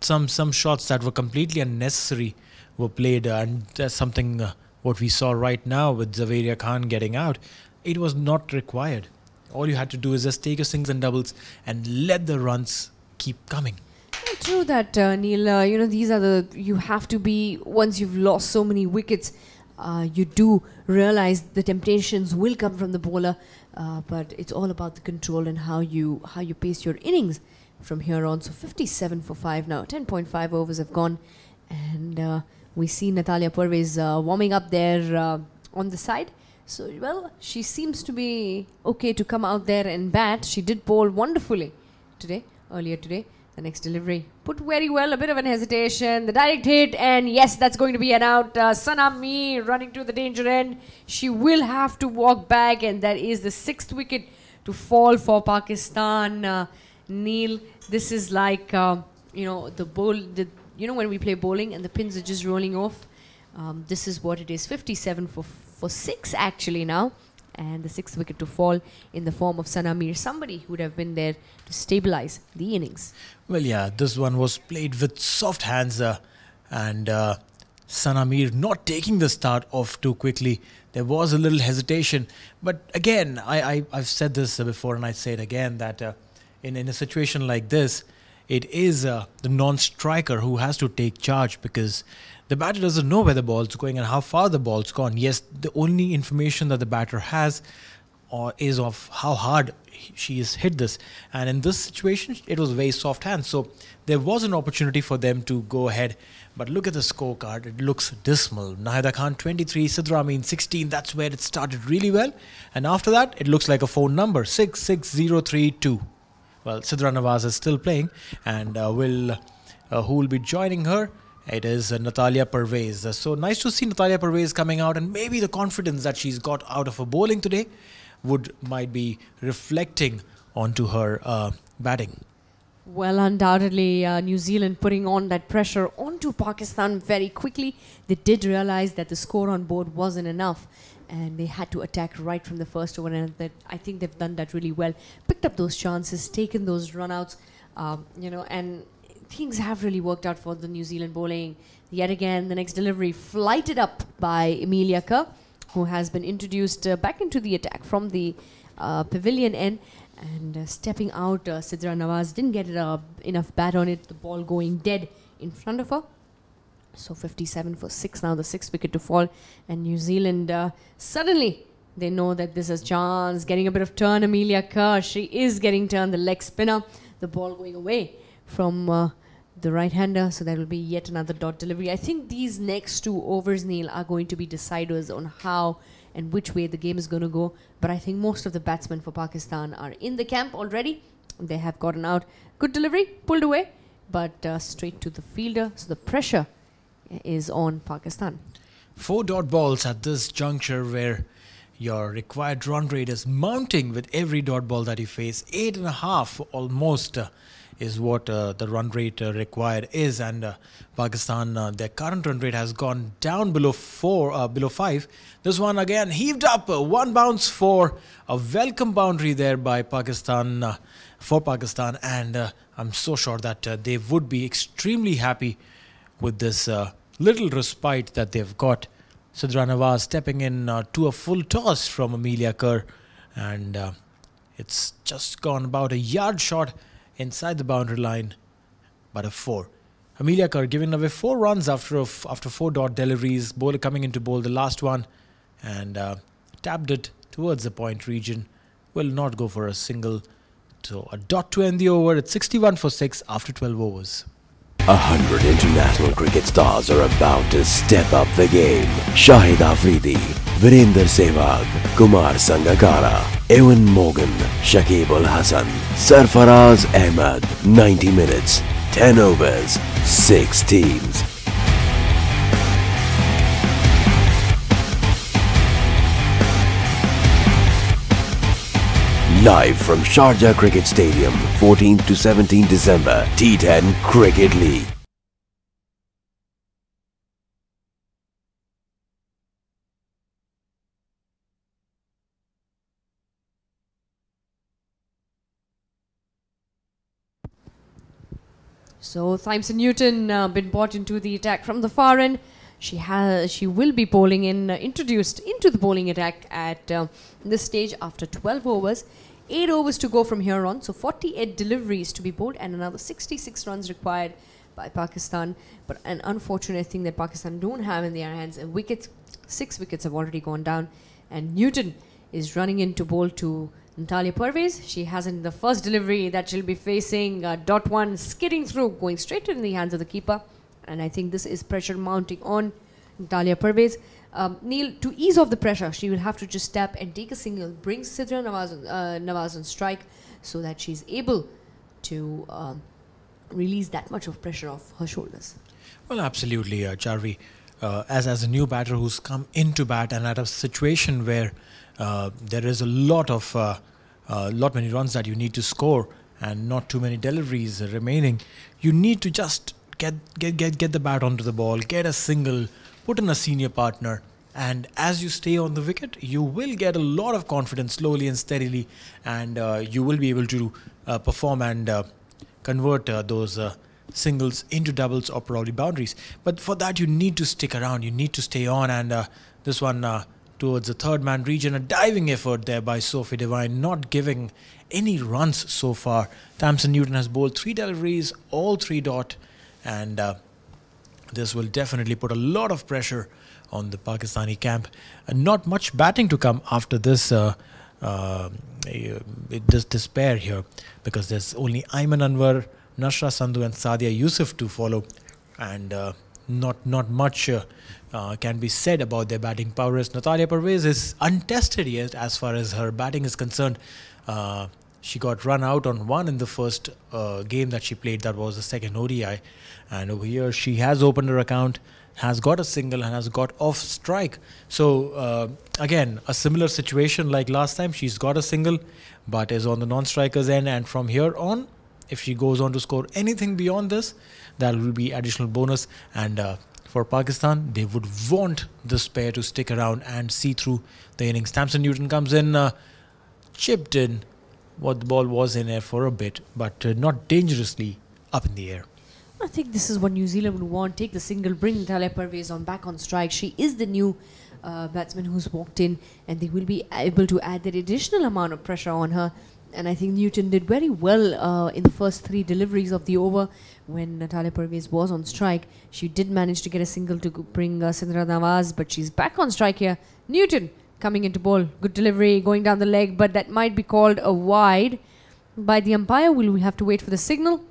Some shots that were completely unnecessary were played, and that's something what we saw right now with Zaveria Khan getting out. It was not required. All you had to do is just take your singles and doubles and let the runs keep coming. True that, Neil. These are you have to be, once you've lost so many wickets, you do realize the temptations will come from the bowler, but it's all about the control and how you pace your innings from here on. So 57 for 5 now. 10.5 overs have gone, and we see Natalia Pervez warming up there on the side. So, well, she seems to be okay to come out there and bat. She did bowl wonderfully earlier today. The next delivery put very well, a bit of an hesitation, the direct hit, and yes, that's going to be an out. Sana Mir running to the danger end. She will have to walk back, and that is the 6th wicket to fall for Pakistan. Neil, this is like, the bowl, when we play bowling and the pins are just rolling off. This is what it is. 57 for 6 actually now. And the 6th wicket to fall in the form of Sana Mir, somebody who would have been there to stabilize the innings. Well, yeah, this one was played with soft hands, and Sana Mir not taking the start off too quickly. There was a little hesitation, but again, I've said this before and I say it again, that in a situation like this, it is the non-striker who has to take charge, because the batter doesn't know where the ball's going and how far the ball's gone. Yes, the only information that the batter has is of how hard she has hit this. And in this situation, it was very soft hands. So there was an opportunity for them to go ahead. But look at the scorecard. It looks dismal. Nahida Khan 23, Sidra Amin 16. That's where it started really well. And after that, it looks like a phone number, 66032. Well, Sidra Nawaz is still playing, and who will be joining her? It is Natalia Pervez. So nice to see Natalia Pervez coming out, and maybe the confidence that she's got out of her bowling today might be reflecting onto her batting. Well, undoubtedly, New Zealand putting on that pressure onto Pakistan very quickly. They did realize that the score on board wasn't enough, and they had to attack right from the first over, and I think they've done that really well. Picked up those chances, taken those run-outs, and things have really worked out for the New Zealand bowling. Yet again, the next delivery flighted up by Emilia Kerr, who has been introduced back into the attack from the pavilion end. And stepping out, Sidra Nawaz didn't get enough bat on it, the ball going dead in front of her. So 57 for 6 now, the 6th wicket to fall. And New Zealand, suddenly, they know that this is chance. Getting a bit of turn, Emilia Kerr. She is getting turned, the leg spinner. The ball going away from the right-hander. So that will be yet another dot delivery. I think these next 2 overs, Neil, are going to be deciders on how and which way the game is going to go. But I think most of the batsmen for Pakistan are in the camp already. They have gotten out. Good delivery, pulled away, but straight to the fielder. So the pressure is on Pakistan. 4 dot balls at this juncture, where your required run rate is mounting with every dot ball that you face. 8.5 almost is what the run rate required is, and Pakistan, their current run rate has gone down below 5. This one again heaved up, one bounce for a welcome boundary there by Pakistan, for Pakistan, and I'm so sure that they would be extremely happy with this little respite that they've got. Sidra Nawaz stepping in to a full toss from Amelia Kerr, and it's just gone about a yard short inside the boundary line, but a 4. Amelia Kerr giving away 4 runs after 4 dot deliveries. Bowler coming in to bowl the last one and tapped it towards the point region. Will not go for a single. So a dot to end the over. It's 61 for 6 after 12 overs. 100 international cricket stars are about to step up the game. Shahid Afridi, Virender Sehwag, Kumar Sangakkara, Ewan Morgan, Shakib Ul Hasan, Sarfaraz Ahmed. 90 minutes, 10 overs, 6 teams. Live from Sharjah Cricket Stadium, 14th to 17th December, T10 Cricket League. So Thymeson Newton been brought into the attack from the far end. She will be bowling introduced into the bowling attack at this stage after 12 overs. 8 overs to go from here on, so 48 deliveries to be bowled and another 66 runs required by Pakistan. But an unfortunate thing that Pakistan don't have in their hands, a wicket. 6 wickets have already gone down, and Newton is running in to bowl to Natalia Pervez. She has in the first delivery that she'll be facing dot 1 skidding through, going straight in the hands of the keeper, and I think this is pressure mounting on Natalia Pervez. Neil, to ease off the pressure, she will have to just step and take a single, bring Sidra Nawaz on strike, so that she's able to release that much of pressure off her shoulders. Well, absolutely, Charvi. As a new batter who's come into bat and at a situation where there is a lot many runs that you need to score and not too many deliveries remaining, you need to just get the bat onto the ball, get a single, put in a senior partner, and as you stay on the wicket, you will get a lot of confidence slowly and steadily, and you will be able to perform and convert those singles into doubles or probably boundaries. But for that, you need to stick around, you need to stay on, and this one towards the third man region, a diving effort there by Sophie Devine, not giving any runs so far. Thymeson Newton has bowled 3 deliveries, all 3 dot, and this will definitely put a lot of pressure on the Pakistani camp. Not much batting to come after this this pair here, because there's only Ayman Anwar, Nashra Sandhu and Sadia Yusuf to follow, and not much can be said about their batting prowess. Natalia Pervez is untested yet as far as her batting is concerned. She got run out on 1 in the first game that she played. That was the second ODI. And over here, she has opened her account, has got a single and has got off strike. So, again, a similar situation like last time. She's got a single, but is on the non-striker's end. And from here on, if she goes on to score anything beyond this, that will be additional bonus. And for Pakistan, they would want this pair to stick around and see through the innings. Thymeson Newton comes in, chipped in. What the ball was in air for a bit, but not dangerously up in the air. I think this is what New Zealand would want. Take the single, bring Natalia Pervez back on strike. She is the new batsman who's walked in, and they will be able to add that additional amount of pressure on her. And I think Newton did very well in the first 3 deliveries of the over when Natalia Pervez was on strike. She did manage to get a single to bring Sidra Nawaz, but she's back on strike here. Newton coming into ball, good delivery, going down the leg, but that might be called a wide by the umpire. Will we have to wait for the signal?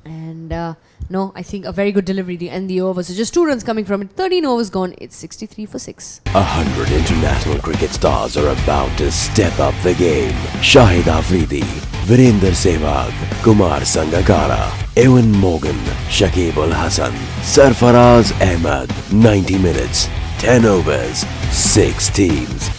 And no, I think a very good delivery to end the over. So just 2 runs coming from it. 13 overs gone. It's 63 for 6. 100 international cricket stars are about to step up the game. Shahid Afridi, Virender Sehwag, Kumar Sangakkara, Ewan Morgan, Shakib Ul Hasan, Sarfaraz Ahmed. 90 minutes, 10 overs, 6 teams.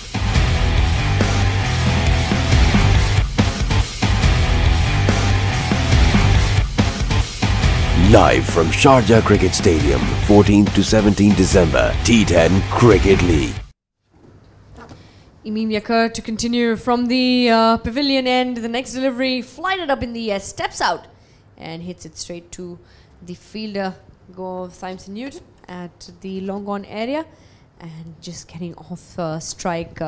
Live from Sharjah Cricket Stadium, 14th to 17th December, T10 Cricket League. Emilia Kerr to continue from the pavilion end. The next delivery, flighted up in the air, steps out and hits it straight to the fielder. Go of Thymeson Newton at the long on area and just getting off strike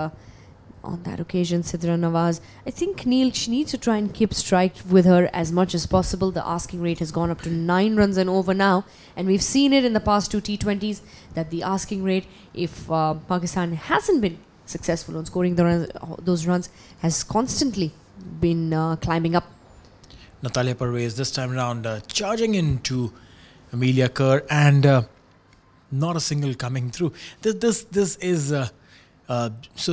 on that occasion. Sidra Nawaz, I think, Neil, she needs to try and keep strike with her as much as possible. The asking rate has gone up to 9 runs and over now, and we've seen it in the past 2 T20s that the asking rate, if Pakistan hasn't been successful on scoring those runs, has constantly been climbing up. Natalia Parvez this time around charging into Emilia Kerr, and not a single coming through. This is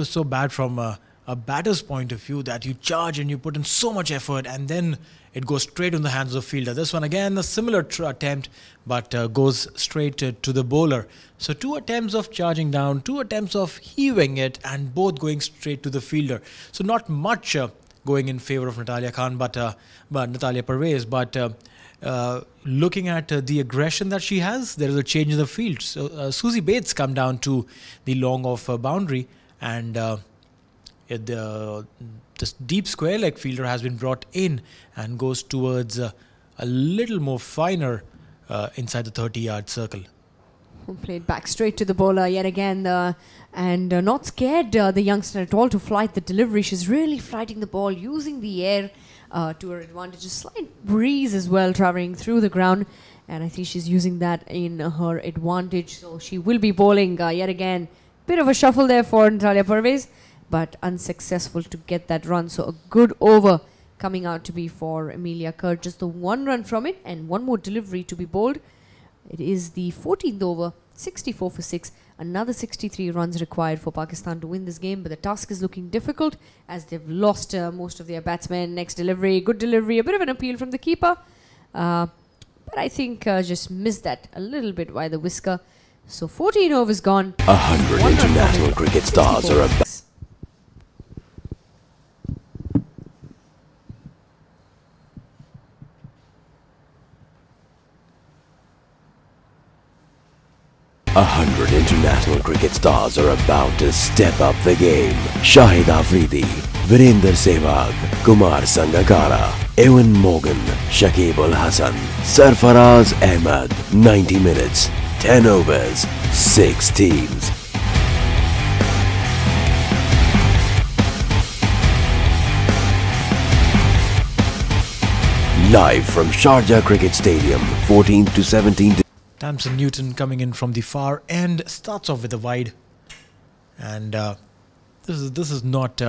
so bad from a batter's point of view, that you charge and you put in so much effort and then it goes straight in the hands of the fielder. This one again a similar attempt, but goes straight to the bowler. So 2 attempts of charging down, 2 attempts of heaving it, and both going straight to the fielder. So not much going in favor of Natalia Natalia Parvez, but looking at the aggression that she has, there is a change in the field. So Susie Bates come down to the long off boundary, and this deep square leg fielder has been brought in and goes towards a little more finer inside the 30-yard circle. Played back straight to the bowler yet again, and not scared the youngster at all to flight the delivery. She's really flighting the ball, using the air to her advantage. A slight breeze as well traveling through the ground, and I think she's using that in her advantage. So she will be bowling yet again. Bit of a shuffle there for Natalia Parvez, but unsuccessful to get that run. So a good over coming out to be for Emilia Kerr. Just the 1 run from it and 1 more delivery to be bowled. It is the 14th over, 64 for 6. Another 63 runs required for Pakistan to win this game, but the task is looking difficult as they've lost most of their batsmen. Next delivery, good delivery, a bit of an appeal from the keeper, but I think just missed that a little bit by the whisker. So 14 overs gone. 100 international cricket stars are about 100 international cricket stars are about to step up the game. Shahid Afridi, Virender Sehwag, Kumar Sangakkara, Ewan Morgan, Shakib Ul Hasan, Sarfaraz Ahmed. 90 minutes, 10 overs, 6 teams. Live from Sharjah Cricket Stadium, 14th to 17th. Thymeson Newton coming in from the far end, starts off with a wide, and this is not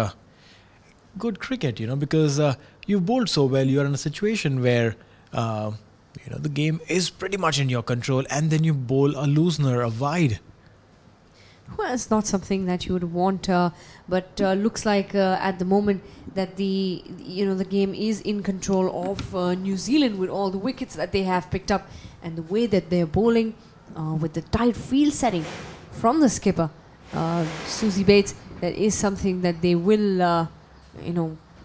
good cricket, because you've bowled so well. You are in a situation where the game is pretty much in your control, and then you bowl a loosener, a wide. Well, it's not something that you would want, but looks like at the moment that the game is in control of New Zealand with all the wickets that they have picked up, and the way that they're bowling with the tight field setting from the skipper, Susie Bates. That is something that they will,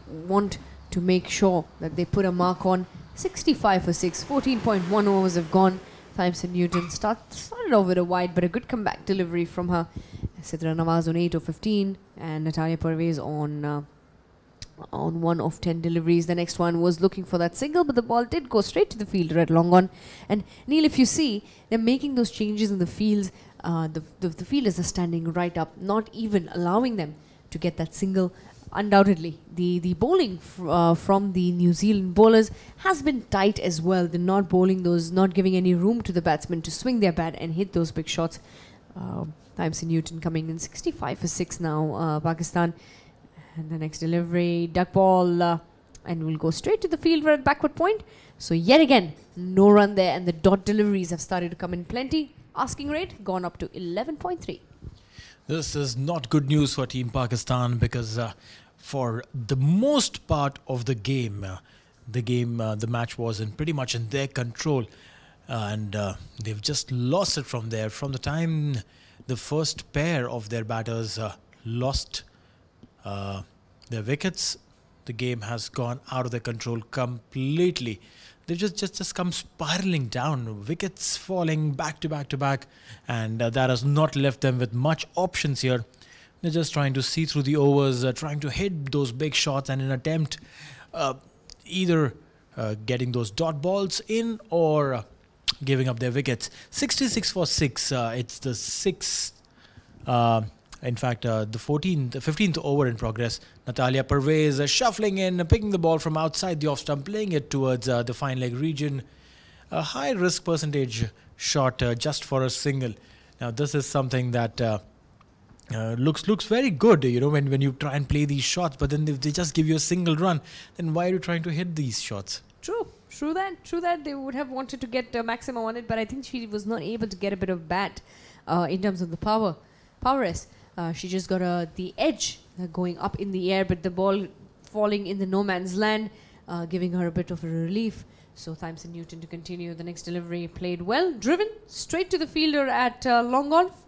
want to make sure that they put a mark on. 65 for 6, 14.1 overs have gone. Thymeson Newton started off with a wide, but a good comeback delivery from her. Sidra Nawaz on 8 of 15, and Natalia Parvez on 1 of 10 deliveries. The next one was looking for that single, but the ball did go straight to the fielder at long on. And Neil, if you see, they're making those changes in the fields. The fielders are standing right up, not even allowing them to get that single. Undoubtedly, the bowling from the New Zealand bowlers has been tight as well. They're not bowling those, not giving any room to the batsmen to swing their bat and hit those big shots. Thymeson Newton coming in 65 for 6 now, Pakistan. And the next delivery, duck ball, and we'll go straight to the fielder at backward point. So yet again, no run there, and the dot deliveries have started to come in plenty. Asking rate gone up to 11.3. This is not good news for Team Pakistan, because for the most part of the game, the match was pretty much in their control, and they've just lost it from there. From the time the first pair of their batters lost their wickets, the game has gone out of their control completely. they just come spiraling down, wickets falling back to back to back, and that has not left them with much options here. They're just trying to see through the overs, trying to hit those big shots, and in attempt either getting those dot balls in or giving up their wickets. 66 for 6. It's the sixth. In fact, the 15th over in progress. Natalia Pervez shuffling in, picking the ball from outside the off stump, playing it towards the fine leg region. A high risk percentage shot just for a single. Now this is something that looks very good, you know, when you try and play these shots, but then if they just give you a single run, then why are you trying to hit these shots? True that. They would have wanted to get maximum on it, but I think she was not able to get a bit of bat in terms of the powers. She just got the edge going up in the air, but the ball falling in the no man's land, giving her a bit of a relief. So Thamson Newton to continue. The next delivery played well, driven straight to the fielder at long golf,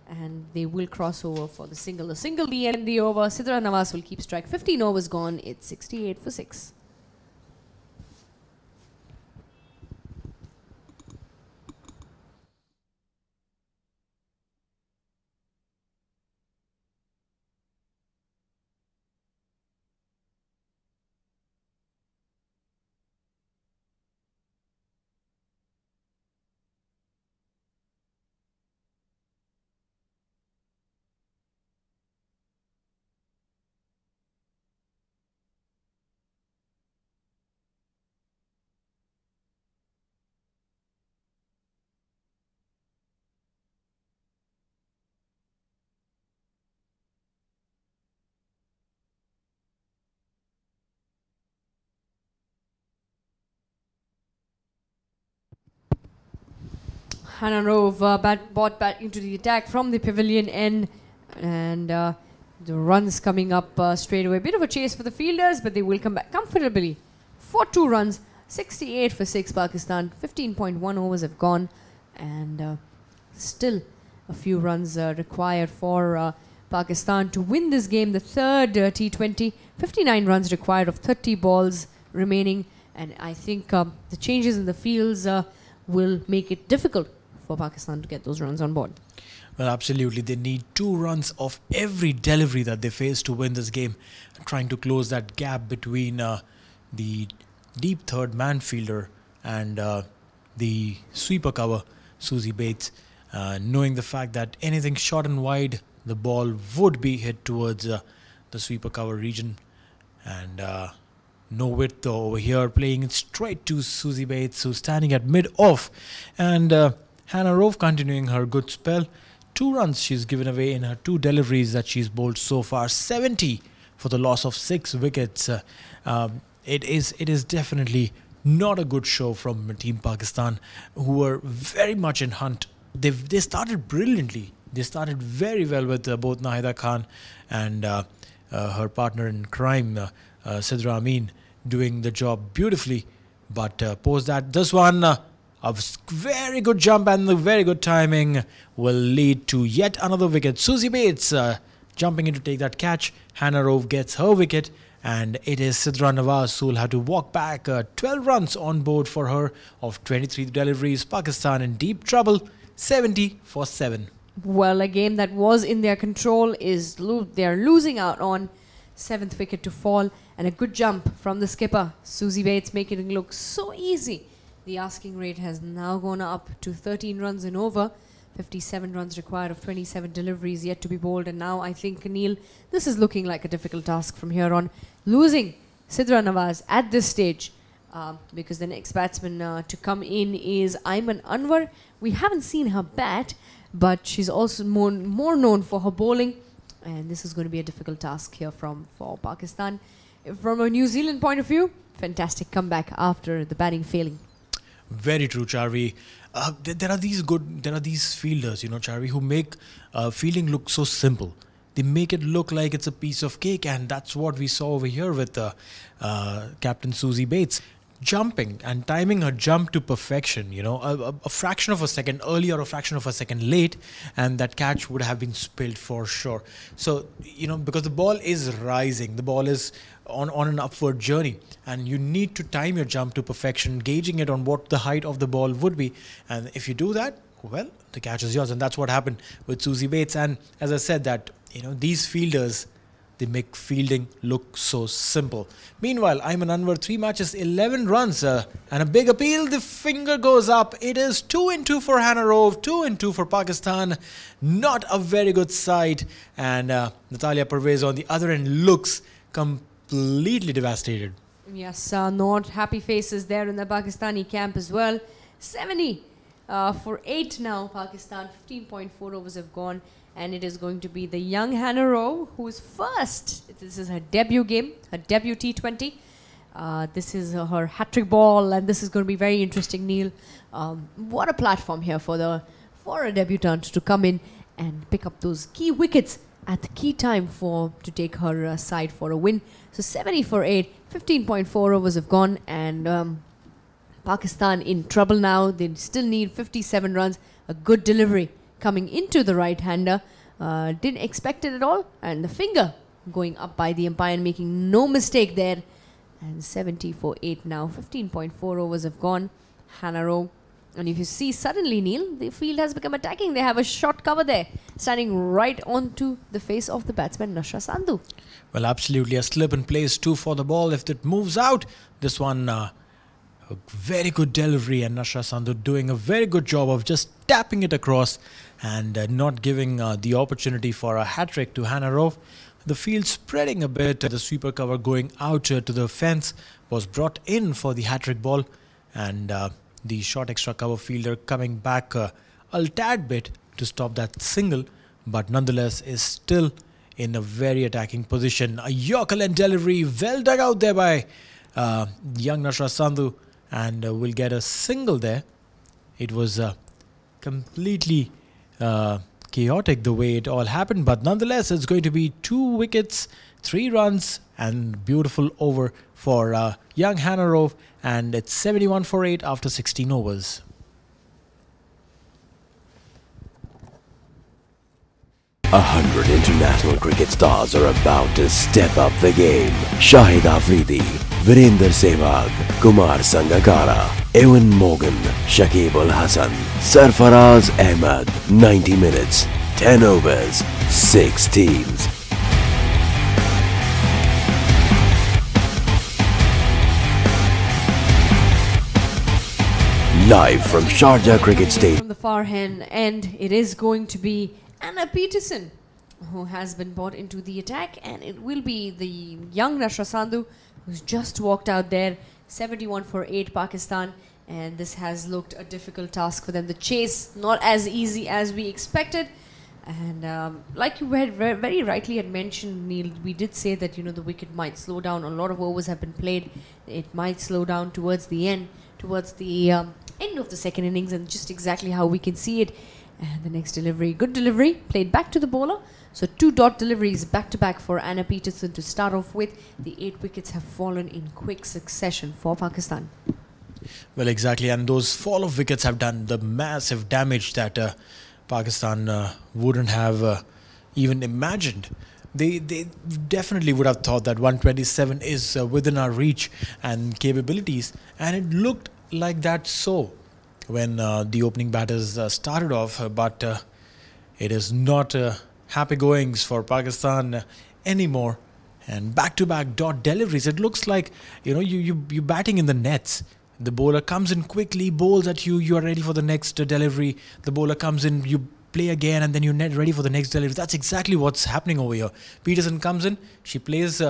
and they will cross over for the single. The single be end the over. Sidra Nawaz will keep strike. 15 overs gone. It's 68 for 6. Hannah Rove bought back into the attack from the pavilion end, and the runs coming up straight away. Bit of a chase for the fielders, but they will come back comfortably for 2 runs. 68 for 6 Pakistan. 15.1 overs have gone, and still a few runs required for Pakistan to win this game. The third T20. 59 runs required of 30 balls remaining, and I think the changes in the fields will make it difficult for Pakistan to get those runs on board. Well, absolutely. They need 2 runs of every delivery that they face to win this game. Trying to close that gap between the deep third man fielder and the sweeper cover, Susie Bates. Knowing the fact that anything short and wide, the ball would be hit towards the sweeper cover region. And no width over here, playing it straight to Susie Bates, who's standing at mid-off. And Hannah Rove continuing her good spell. 2 runs she's given away in her 2 deliveries that she's bowled so far. 70 for the loss of 6 wickets. It is definitely not a good show from Team Pakistan, who were very much in hunt. They started brilliantly. They started very well with both Nahida Khan and her partner in crime, Sidra Amin, doing the job beautifully. But post that, this one, a very good jump and the very good timing will lead to yet another wicket. Susie Bates jumping in to take that catch. Hannah Rove gets her wicket, and it is Sidra Nawaz who will have to walk back. 12 runs on board for her of 23 deliveries. Pakistan in deep trouble. 70 for 7. Well, a game that was in their control is they're losing out on. 7th wicket to fall, and a good jump from the skipper, Susie Bates, making it look so easy. The asking rate has now gone up to 13 runs and over. 57 runs required of 27 deliveries yet to be bowled, and now I think, Neil, this is looking like a difficult task from here on. Losing Sidra Nawaz at this stage, because the next batsman to come in is Ayman Anwar. We haven't seen her bat, but she's also more known for her bowling, and this is going to be a difficult task here for Pakistan. From a New Zealand point of view, fantastic comeback after the batting failing. Very true, Charvi. There are these fielders, you know, Charvi, who make fielding look so simple. They make it look like it's a piece of cake, and that's what we saw over here with Captain Susie Bates. jumping and timing her jump to perfection, a fraction of a second early or a fraction of a second late, and that catch would have been spilled for sure. So, because the ball is rising, the ball is on an upward journey, and you need to time your jump to perfection, gauging it on what the height of the ball would be. And if you do that, well, the catch is yours. And that's what happened with Susie Bates. And as I said that, these fielders, they make fielding look so simple. Meanwhile, Ayman Anwar, 3 matches, 11 runs, and a big appeal. The finger goes up. It is 2-2 for Hannah Rove, 2-2 for Pakistan. Not a very good sight. And Natalia Pervez on the other end looks completely devastated. Yes, not happy faces there in the Pakistani camp as well. 70 for 8 now, Pakistan. 15.4 overs have gone. And it is going to be the young Hannah Rove who's first. This is her debut game, her debut T20. This is her hat-trick ball, and this is going to be very interesting, Neil. What a platform here for a debutant to come in and pick up those key wickets at the key time to take her side for a win. So 70 for 8, 15.4 overs have gone, and Pakistan in trouble now. They still need 57 runs, a good delivery coming into the right-hander. Didn't expect it at all, and the finger going up by the umpire, making no mistake there. And 70 for 8 now, 15.4 overs have gone. Hannah Rove. And if you see suddenly, Neil, the field has become attacking. They have a short cover there, standing right onto the face of the batsman, Nashra Sandhu. Well, absolutely. A slip in place too for the ball. If it moves out, this one, a very good delivery, and Nashra Sandhu doing a very good job of just tapping it across and not giving the opportunity for a hat-trick to Hannah Rove. The field spreading a bit. The sweeper cover going out to the fence was brought in for the hat-trick ball, and the short extra cover fielder coming back a tad bit to stop that single, but nonetheless is still in a very attacking position. A Yorker length delivery, well dug out there by young Nashra Sandhu, and will get a single there. It was completely chaotic the way it all happened, but nonetheless it's going to be 2 wickets, 3 runs, and beautiful over for young Hannah Rove, and it's 71 for 8 after 16 overs. A 100 international cricket stars are about to step up the game. Shahid Afridi, Virender Sehwag, Kumar Sangakkara, Ewan Morgan, Shakib Ul Hasan, Sarfaraz Ahmed. 90 minutes, 10 overs, 6 teams. Live from Sharjah Cricket Stadium. From the far end, it is going to be Anna Peterson who has been brought into the attack, and it will be the young Nashra Sandhu who's just walked out there. 71 for 8 Pakistan, and this has looked a difficult task for them. The chase not as easy as we expected, and like you had very rightly had mentioned, Neil, we did say that the wicket might slow down. A lot of overs have been played. It might slow down towards the end, end of the second innings, and just exactly how we can see it. And the next delivery, good delivery, played back to the bowler. So 2 dot deliveries back to back for Anna Peterson to start off with. The 8 wickets have fallen in quick succession for Pakistan. Well, exactly, and those fall of wickets have done the massive damage that Pakistan wouldn't have even imagined. They definitely would have thought that 127 is within our reach and capabilities, and it looked like that so when the opening batters started off, but it is not happy goings for Pakistan anymore. And back-to-back dot deliveries. It looks like you're batting in the nets. The bowler comes in quickly, bowls at you. You are ready for the next delivery. The bowler comes in, you play again, and then you're ready for the next delivery. That's exactly what's happening over here. Peterson comes in, she plays.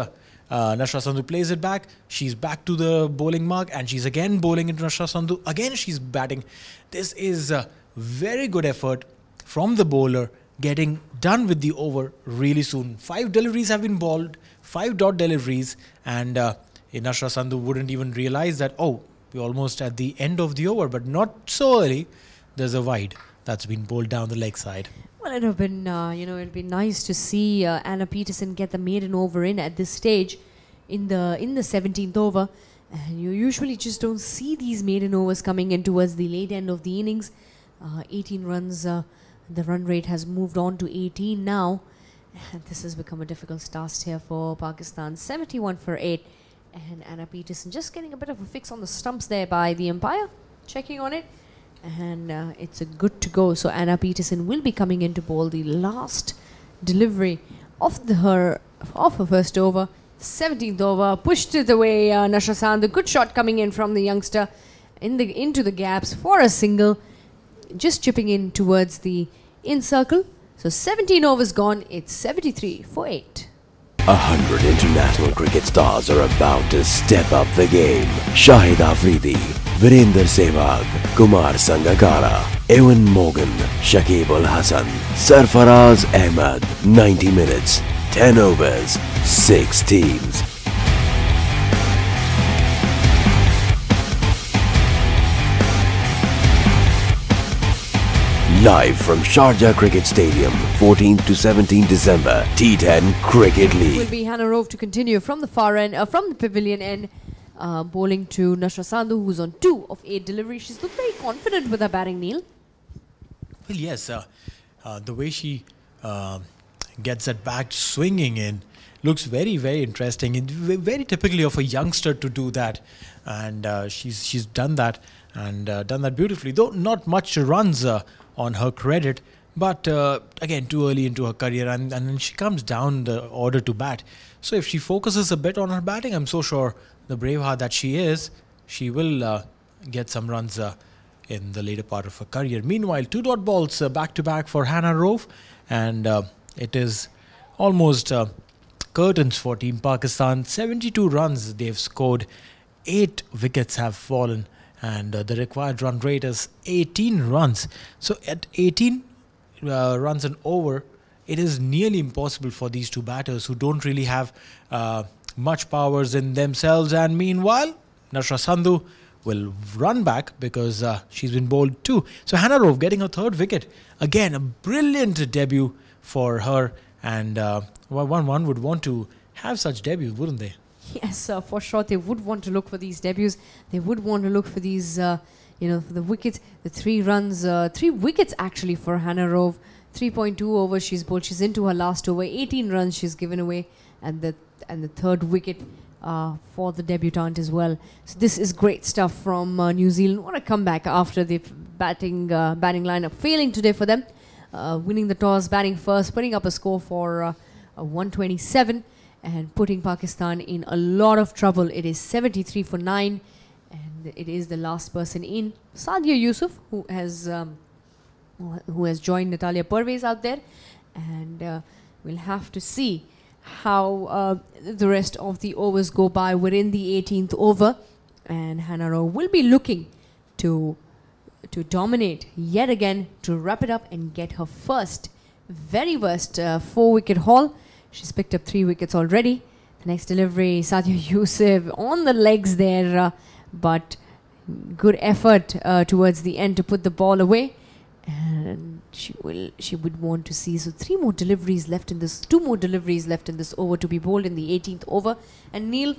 Nashra Sandhu plays it back. She's back to the bowling mark, and she's again bowling into Nashra Sandhu. Again, she's batting. This is a very good effort from the bowler, getting done with the over really soon. 5 deliveries have been bowled, 5 dot deliveries, and Nashra Sandhu wouldn't even realize that, oh, we're almost at the end of the over, but not so early. There's a wide that's been bowled down the leg side. Well, it would have been, it'd be nice to see Anna Peterson get the maiden over in at this stage in the 17th over. And you usually just don't see these maiden overs coming in towards the late end of the innings. 18 runs, the run rate has moved on to 18 now. And this has become a difficult task here for Pakistan. 71 for 8. And Anna Peterson just getting a bit of a fix on the stumps there by the umpire, checking on it. And it's a good to go. So Anna Peterson will be coming in to bowl the last delivery of her first over. 17th over, pushed it away. Nashra Sandhu, good shot coming in from the youngster into the gaps for a single, just chipping in towards the in circle. So 17 overs gone. It's 73 for 8. 100 international cricket stars are about to step up the game. Shahid Afridi, Virender Sehwag, Kumar Sangakkara, Evan Morgan, Shakib Ul Hasan, Sarfaraz Ahmed. 90 minutes, 10 overs, 6 teams. Live from Sharjah Cricket Stadium, 14th to 17th December, T10 Cricket League. Will be Hannah Rove to continue from the far end, from the pavilion end, bowling to Nashra Sandhu, who's on 2 of 8 deliveries. She's looked very confident with her batting, Neil. Well, yes, the way she gets that back swinging in looks very, very interesting. And very typically of a youngster to do that, and she's done that and done that beautifully. Though not much runs on her credit, but again, too early into her career, and then she comes down the order to bat. So if she focuses a bit on her batting, I'm so sure, the brave heart that she is, she will get some runs in the later part of her career. Meanwhile, 2 dot balls back to back for Hannah Rove, and it is almost curtains for Team Pakistan. 72 runs they've scored, 8 wickets have fallen, and the required run rate is 18 runs. So at 18 runs and over, it is nearly impossible for these two batters who don't really have much powers in themselves. And meanwhile, Nashra Sandhu will run back because she's been bowled too. So Hannah Rove getting her 3rd wicket. Again, a brilliant debut for her, and one would want to have such debuts, wouldn't they? Yes, for sure. They would want to look for these debuts. They would want to look for these, for the wickets. The 3 runs, 3 wickets actually for Hannah Rove. 3.2 overs she's bowled. She's into her last over. 18 runs she's given away, and the 3rd wicket for the debutant as well. So this is great stuff from New Zealand. What a comeback after the batting lineup failing today for them. Winning the toss, batting first, putting up a score for 127. And putting Pakistan in a lot of trouble. It is 73 for 9, and it is the last person in, Sadia Yusuf, who has joined Natalia Pervez out there, and we'll have to see how the rest of the overs go by. We're in the 18th over, and Hannah Rove will be looking to dominate yet again, to wrap it up and get her very worst 4-wicket haul. She's picked up 3 wickets already. The next delivery, Sadia Yusuf on the legs there, but good effort towards the end to put the ball away. And she would want to see. So 2 more deliveries left in this over to be bowled in the 18th over. And Neil,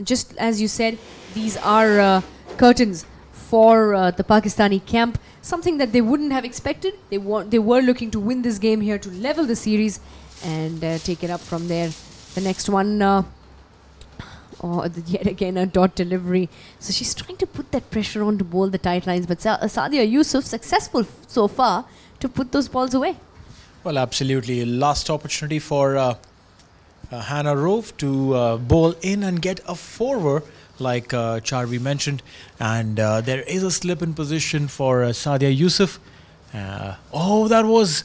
just as you said, these are curtains for the Pakistani camp. Something that they wouldn't have expected. They were looking to win this game here to level the series and take it up from there. The next one, yet again a dot delivery. So she's trying to put that pressure on to bowl the tight lines, but Sadia Yusuf successful so far to put those balls away. Well, absolutely. Last opportunity for Hannah Rove to bowl in and get a 4-over, like Charvi mentioned. And there is a slip in position for Sadia Yusuf. Oh, that was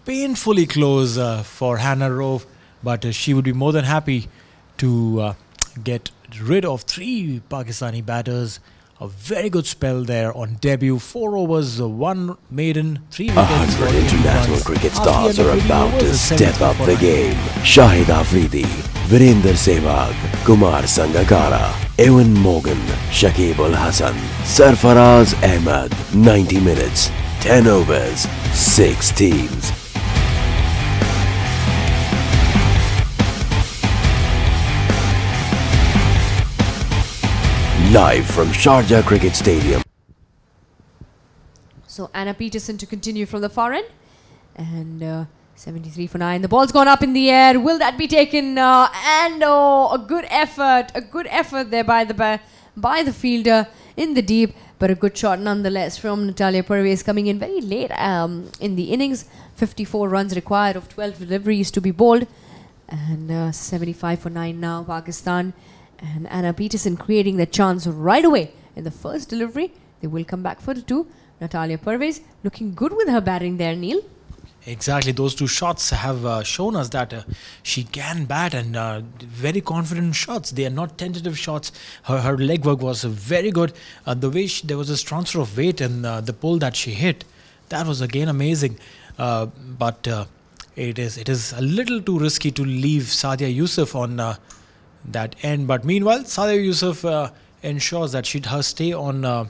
painfully close for Hannah Rove, but she would be more than happy to get rid of 3 Pakistani batters. A very good spell there on debut. 4 overs, 1 maiden, 3 wickets. 100 international cricket stars are about to step up the game. Shahid Afridi, Virender Sehwag, Kumar Sangakkara, Evan Morgan, Shakib Ul Hasan, Sarfaraz Ahmed. 90 minutes, 10 overs, 6 teams. live from Sharjah Cricket Stadium. So Anna Peterson to continue from the far end. And 73 for 9. The ball's gone up in the air. Will that be taken? And a good effort. A good effort there by the fielder in the deep. But a good shot nonetheless from Natalia Pervez, coming in very late in the innings. 54 runs required of 12 deliveries to be bowled. And 75 for 9 now, Pakistan. And Anna Peterson creating the chance right away in the first delivery. They will come back for the 2. Natalia Pervez looking good with her batting there, Neil. Exactly, those 2 shots have shown us that she can bat, and very confident shots. They are not tentative shots. Her leg work was very good. The way there was this transfer of weight and the pull that she hit, that was again amazing. But it is a little too risky to leave Sadia Yusuf on that end. But meanwhile, Sadia Yusuf ensures that her stay on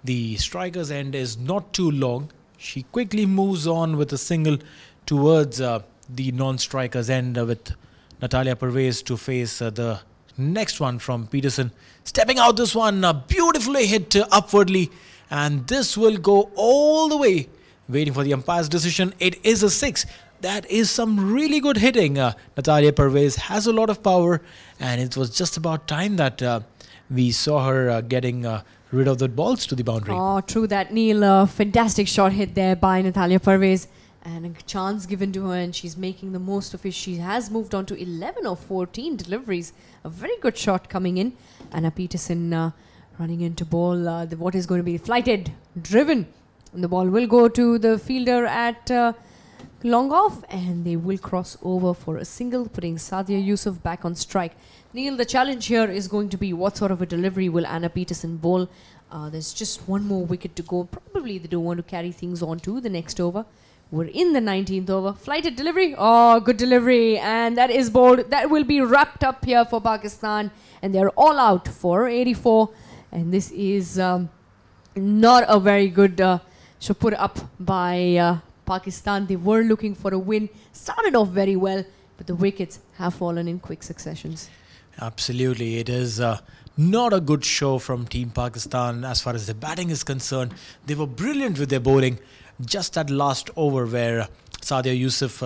the striker's end is not too long. She quickly moves on with a single towards the non-striker's end with Natalia Pervez to face the next one from Peterson. Stepping out this one, beautifully hit upwardly, and this will go all the way. Waiting for the umpire's decision. It is a 6. That is some really good hitting. Natalia Pervez has a lot of power, and it was just about time that we saw her getting rid of the balls to the boundary. Oh, true that, Neil. Fantastic shot hit there by Natalia Pervez. And a chance given to her, and she's making the most of it. She has moved on to 11 or 14 deliveries. A very good shot coming in. Anna Peterson running into ball. What is going to be flighted, driven. And the ball will go to the fielder at long off, and they will cross over for a single, putting Sadia Yusuf back on strike. Neil, the challenge here is going to be what sort of a delivery will Anna Peterson bowl. There's just one more wicket to go. Probably they don't want to carry things on to the next over. We're in the 19th over. Flighted delivery. Oh, good delivery. And that is bowled. That will be wrapped up here for Pakistan. And they're all out for 84. And this is not a very good shot put up by Pakistan. They were looking for a win. Started off very well, but the wickets have fallen in quick successions. Absolutely. It is not a good show from Team Pakistan as far as the batting is concerned. They were brilliant with their bowling. Just that last over where Sadia Yusuf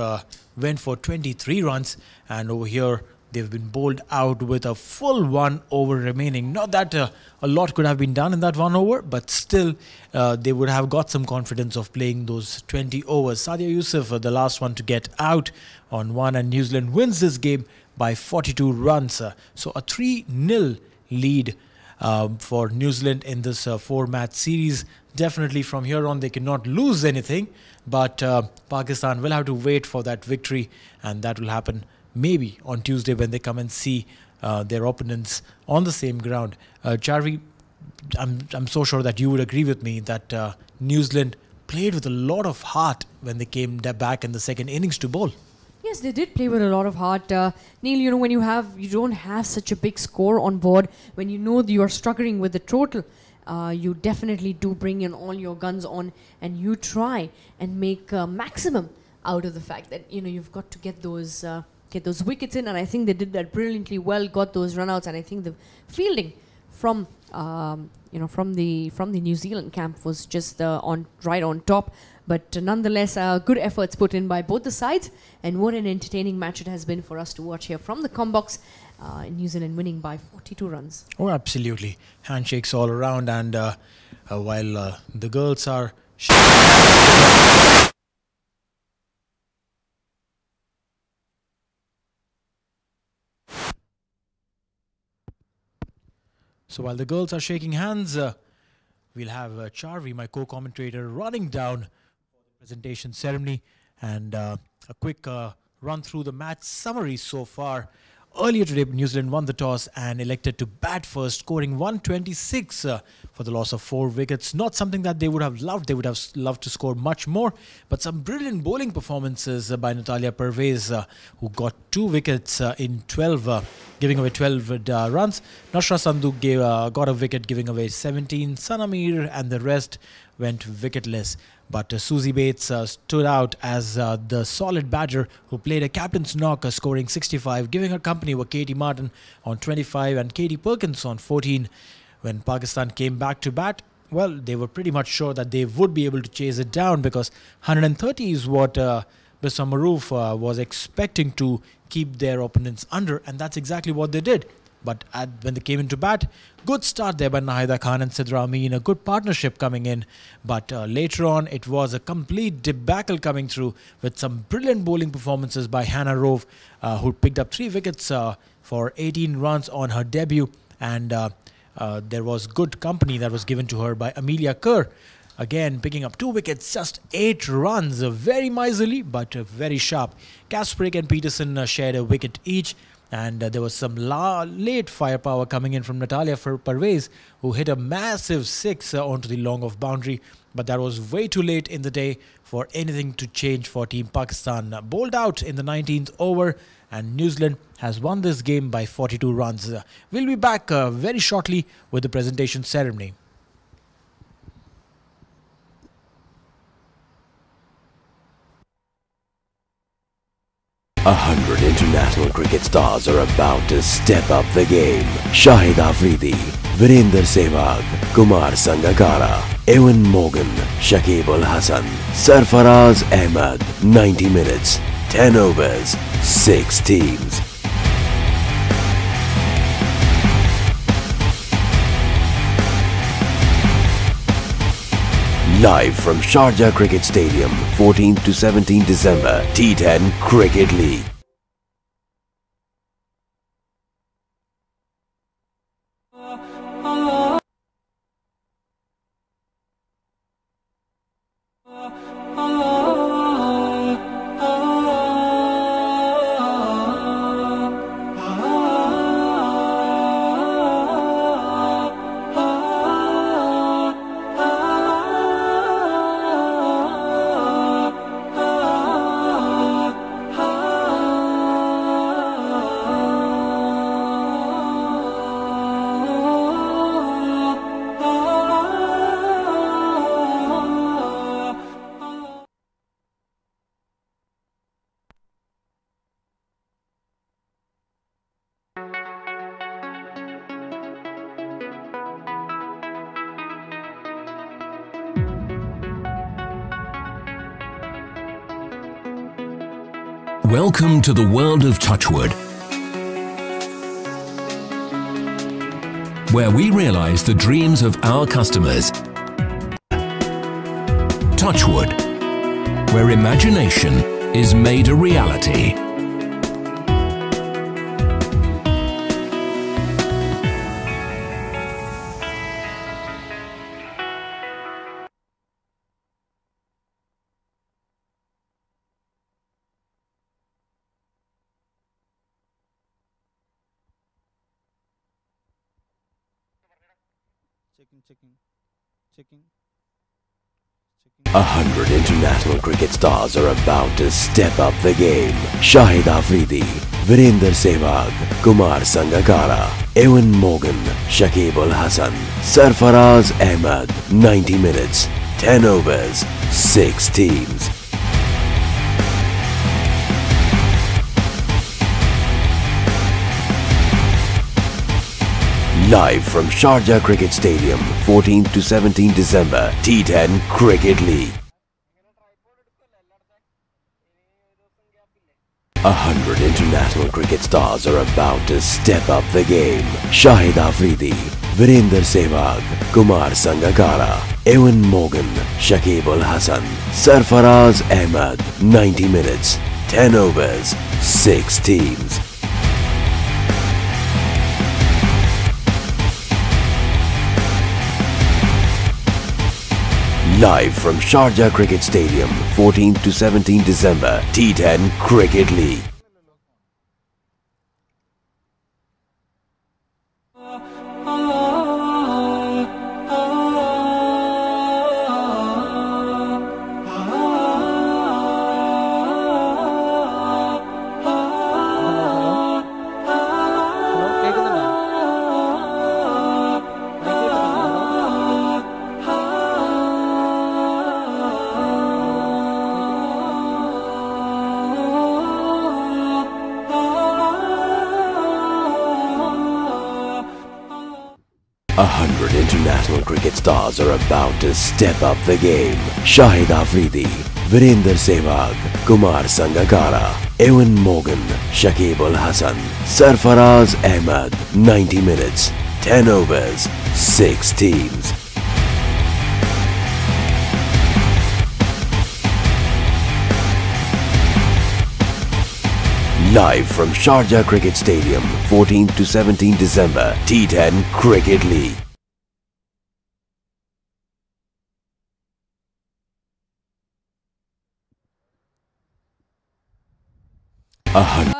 went for 23 runs, and over here they've been bowled out with a full 1 over remaining. Not that a lot could have been done in that 1 over, but still they would have got some confidence of playing those 20 overs. Sadia Yusuf, the last one to get out on 1, and New Zealand wins this game by 42 runs. So a 3-0 lead for New Zealand in this 4-match series. Definitely from here on they cannot lose anything, but Pakistan will have to wait for that victory, and that will happen maybe on Tuesday when they come and see their opponents on the same ground. Charvi, I'm so sure that you would agree with me that New Zealand played with a lot of heart when they came back in the second innings to bowl. Yes, they did play with a lot of heart. Neil, you know, when you don't have such a big score on board, when you know that you're struggling with the total, you definitely do bring in all your guns on, and you try and make maximum out of the fact that, you know, you've got to get those wickets in, and I think they did that brilliantly well, got those runouts, and I think the fielding from from the New Zealand camp was just right on top. But nonetheless, good efforts put in by both the sides, and what an entertaining match it has been for us to watch here from the Combox. New Zealand winning by 42 runs. Oh, absolutely. Handshakes all around, and while the girls are... So while the girls are shaking hands, we'll have Charvi, my co-commentator, running down for the presentation ceremony, and a quick run through the match summary so far. Earlier today, New Zealand won the toss and elected to bat first, scoring 126 for the loss of 4 wickets. Not something that they would have loved. They would have loved to score much more. But some brilliant bowling performances by Natalia Pervez, who got 2 wickets in 12, giving away 12 runs. Nashra Sandhu got a wicket, giving away 17. Sanamir and the rest went wicketless. But Susie Bates stood out as the solid batter who played a captain's knock, scoring 65. Giving her company were Katie Martin on 25 and Katie Perkins on 14. when Pakistan came back to bat, well, they were pretty much sure that they would be able to chase it down, because 130 is what Bisam Maroof was expecting to keep their opponents under, and that's exactly what they did. But when they came into bat, good start there by Nahida Khan and Sidra Amin, a good partnership coming in. But later on, it was a complete debacle coming through with some brilliant bowling performances by Hannah Rove, who picked up 3 wickets for 18 runs on her debut. And there was good company that was given to her by Amelia Kerr. Again, picking up 2 wickets, just 8 runs. Very miserly, but very sharp. Kasparek and Peterson shared a wicket each. And there was some late firepower coming in from Natalia Parvez, who hit a massive 6 onto the long off boundary. But that was way too late in the day for anything to change for Team Pakistan. Bowled out in the 19th over, and New Zealand has won this game by 42 runs. We'll be back very shortly with the presentation ceremony. A 100 international cricket stars are about to step up the game. Shahid Afridi, Virender Sehwag, Kumar Sangakkara, Ewan Morgan, Shakib Ul Hasan, Sarfaraz Ahmed. 90 minutes, 10 overs, 6 teams. Live from Sharjah Cricket Stadium, 14th to 17 December, T10 Cricket League. Welcome to the world of Touchwood, where we realize the dreams of our customers. Touchwood, where imagination is made a reality. Checking. 100 international cricket stars are about to step up the game. Shahid Afridi, Virender Sehwag, Kumar Sangakkara, Ewan Morgan, Shakib Ul Hasan, Sarfaraz Ahmed. 90 minutes, 10 overs, 6 teams. Live from Sharjah Cricket Stadium, 14th to 17 December, T10 Cricket League. 100 international cricket stars are about to step up the game. Shahid Afridi, Virender Sehwag, Kumar Sangakkara, Ewan Morgan, Shakib Ul Hasan, Sarfaraz Ahmed. 90 minutes, 10 overs, 6 teams. Live from Sharjah Cricket Stadium, 14th to 17 December, T10 Cricket League. 100 international cricket stars are about to step up the game. Shahid Afridi, Virender Sehwag, Kumar Sangakkara, Ewan Morgan, Shakib Al Hasan, Sarfaraz Ahmed. 90 minutes, 10 overs, 6 teams. Live from Sharjah Cricket Stadium, 14th to 17th December, T10 Cricket League.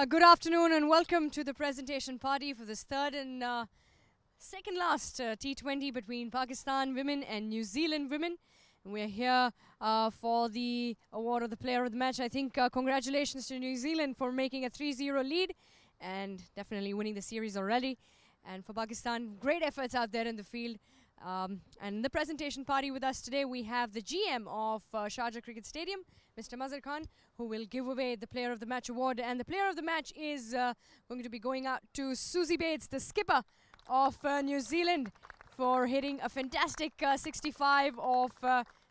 Good afternoon and welcome to the presentation party for this third and second last T20 between Pakistan women and New Zealand women. And we're here for the award of the player of the match. I think congratulations to New Zealand for making a 3-0 lead and definitely winning the series already. And for Pakistan, great efforts out there in the field. And in the presentation party with us today, we have the GM of Sharjah Cricket Stadium, Mr. Mazhar Khan, who will give away the Player of the Match award. And the Player of the Match is going to be going out to Susie Bates, the skipper of New Zealand, for hitting a fantastic 65 of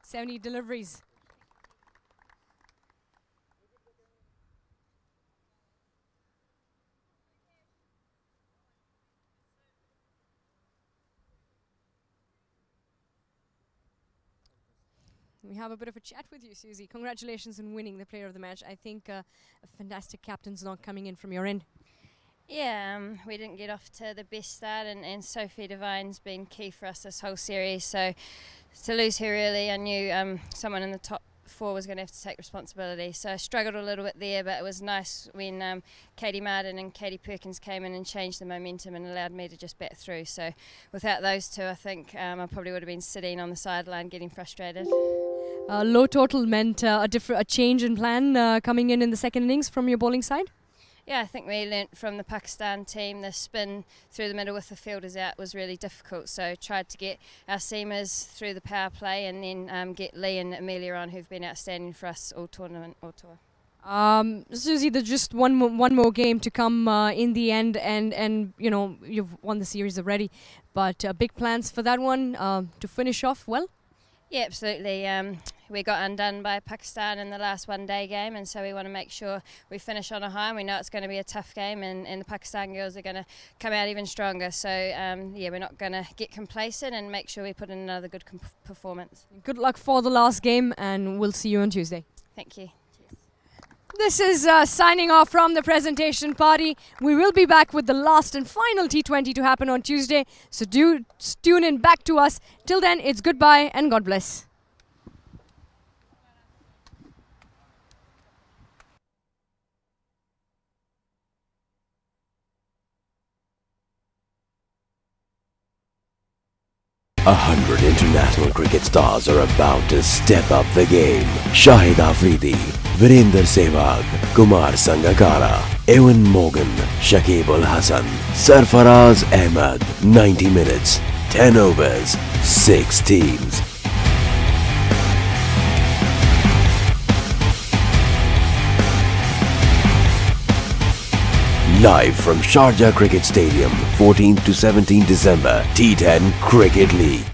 70 deliveries. We have a bit of a chat with you, Susie. Congratulations on winning the Player of the Match. I think a fantastic captain's knock coming in from your end. Yeah, we didn't get off to the best start, and Sophie Devine's been key for us this whole series. So to lose her early, I knew someone in the top 4 was going to have to take responsibility. So I struggled a little bit there, but it was nice when Katie Martin and Katie Perkins came in and changed the momentum and allowed me to just bat through. So without those two, I think I probably would have been sitting on the sideline getting frustrated. Low total meant a change in plan coming in the second innings from your bowling side? Yeah, I think we learnt from the Pakistan team the spin through the middle with the fielders out was really difficult. So tried to get our seamers through the power play and then get Lee and Amelia on, who've been outstanding for us all tournament, all tour. Susie, there's just one more game to come in the end, and you know you've won the series already. But big plans for that one to finish off well. Yeah, absolutely. We got undone by Pakistan in the last one-day game, and so we want to make sure we finish on a high. And we know it's going to be a tough game, and the Pakistan girls are going to come out even stronger. So, yeah, we're not going to get complacent and make sure we put in another good performance. Good luck for the last game, and we'll see you on Tuesday. Thank you. This is signing off from the presentation party. We will be back with the last and final T20 to happen on Tuesday. So do tune in back to us. Till then, it's goodbye and God bless. A 100 international cricket stars are about to step up the game. Shahid Afridi, Virender Sehwag, Kumar Sangakkara, Ewan Morgan, Shakib Al Hasan, Sarfaraz Ahmed. 90 minutes, 10 overs, 6 teams. Live from Sharjah Cricket Stadium, 14th to 17th December, T10 Cricket League.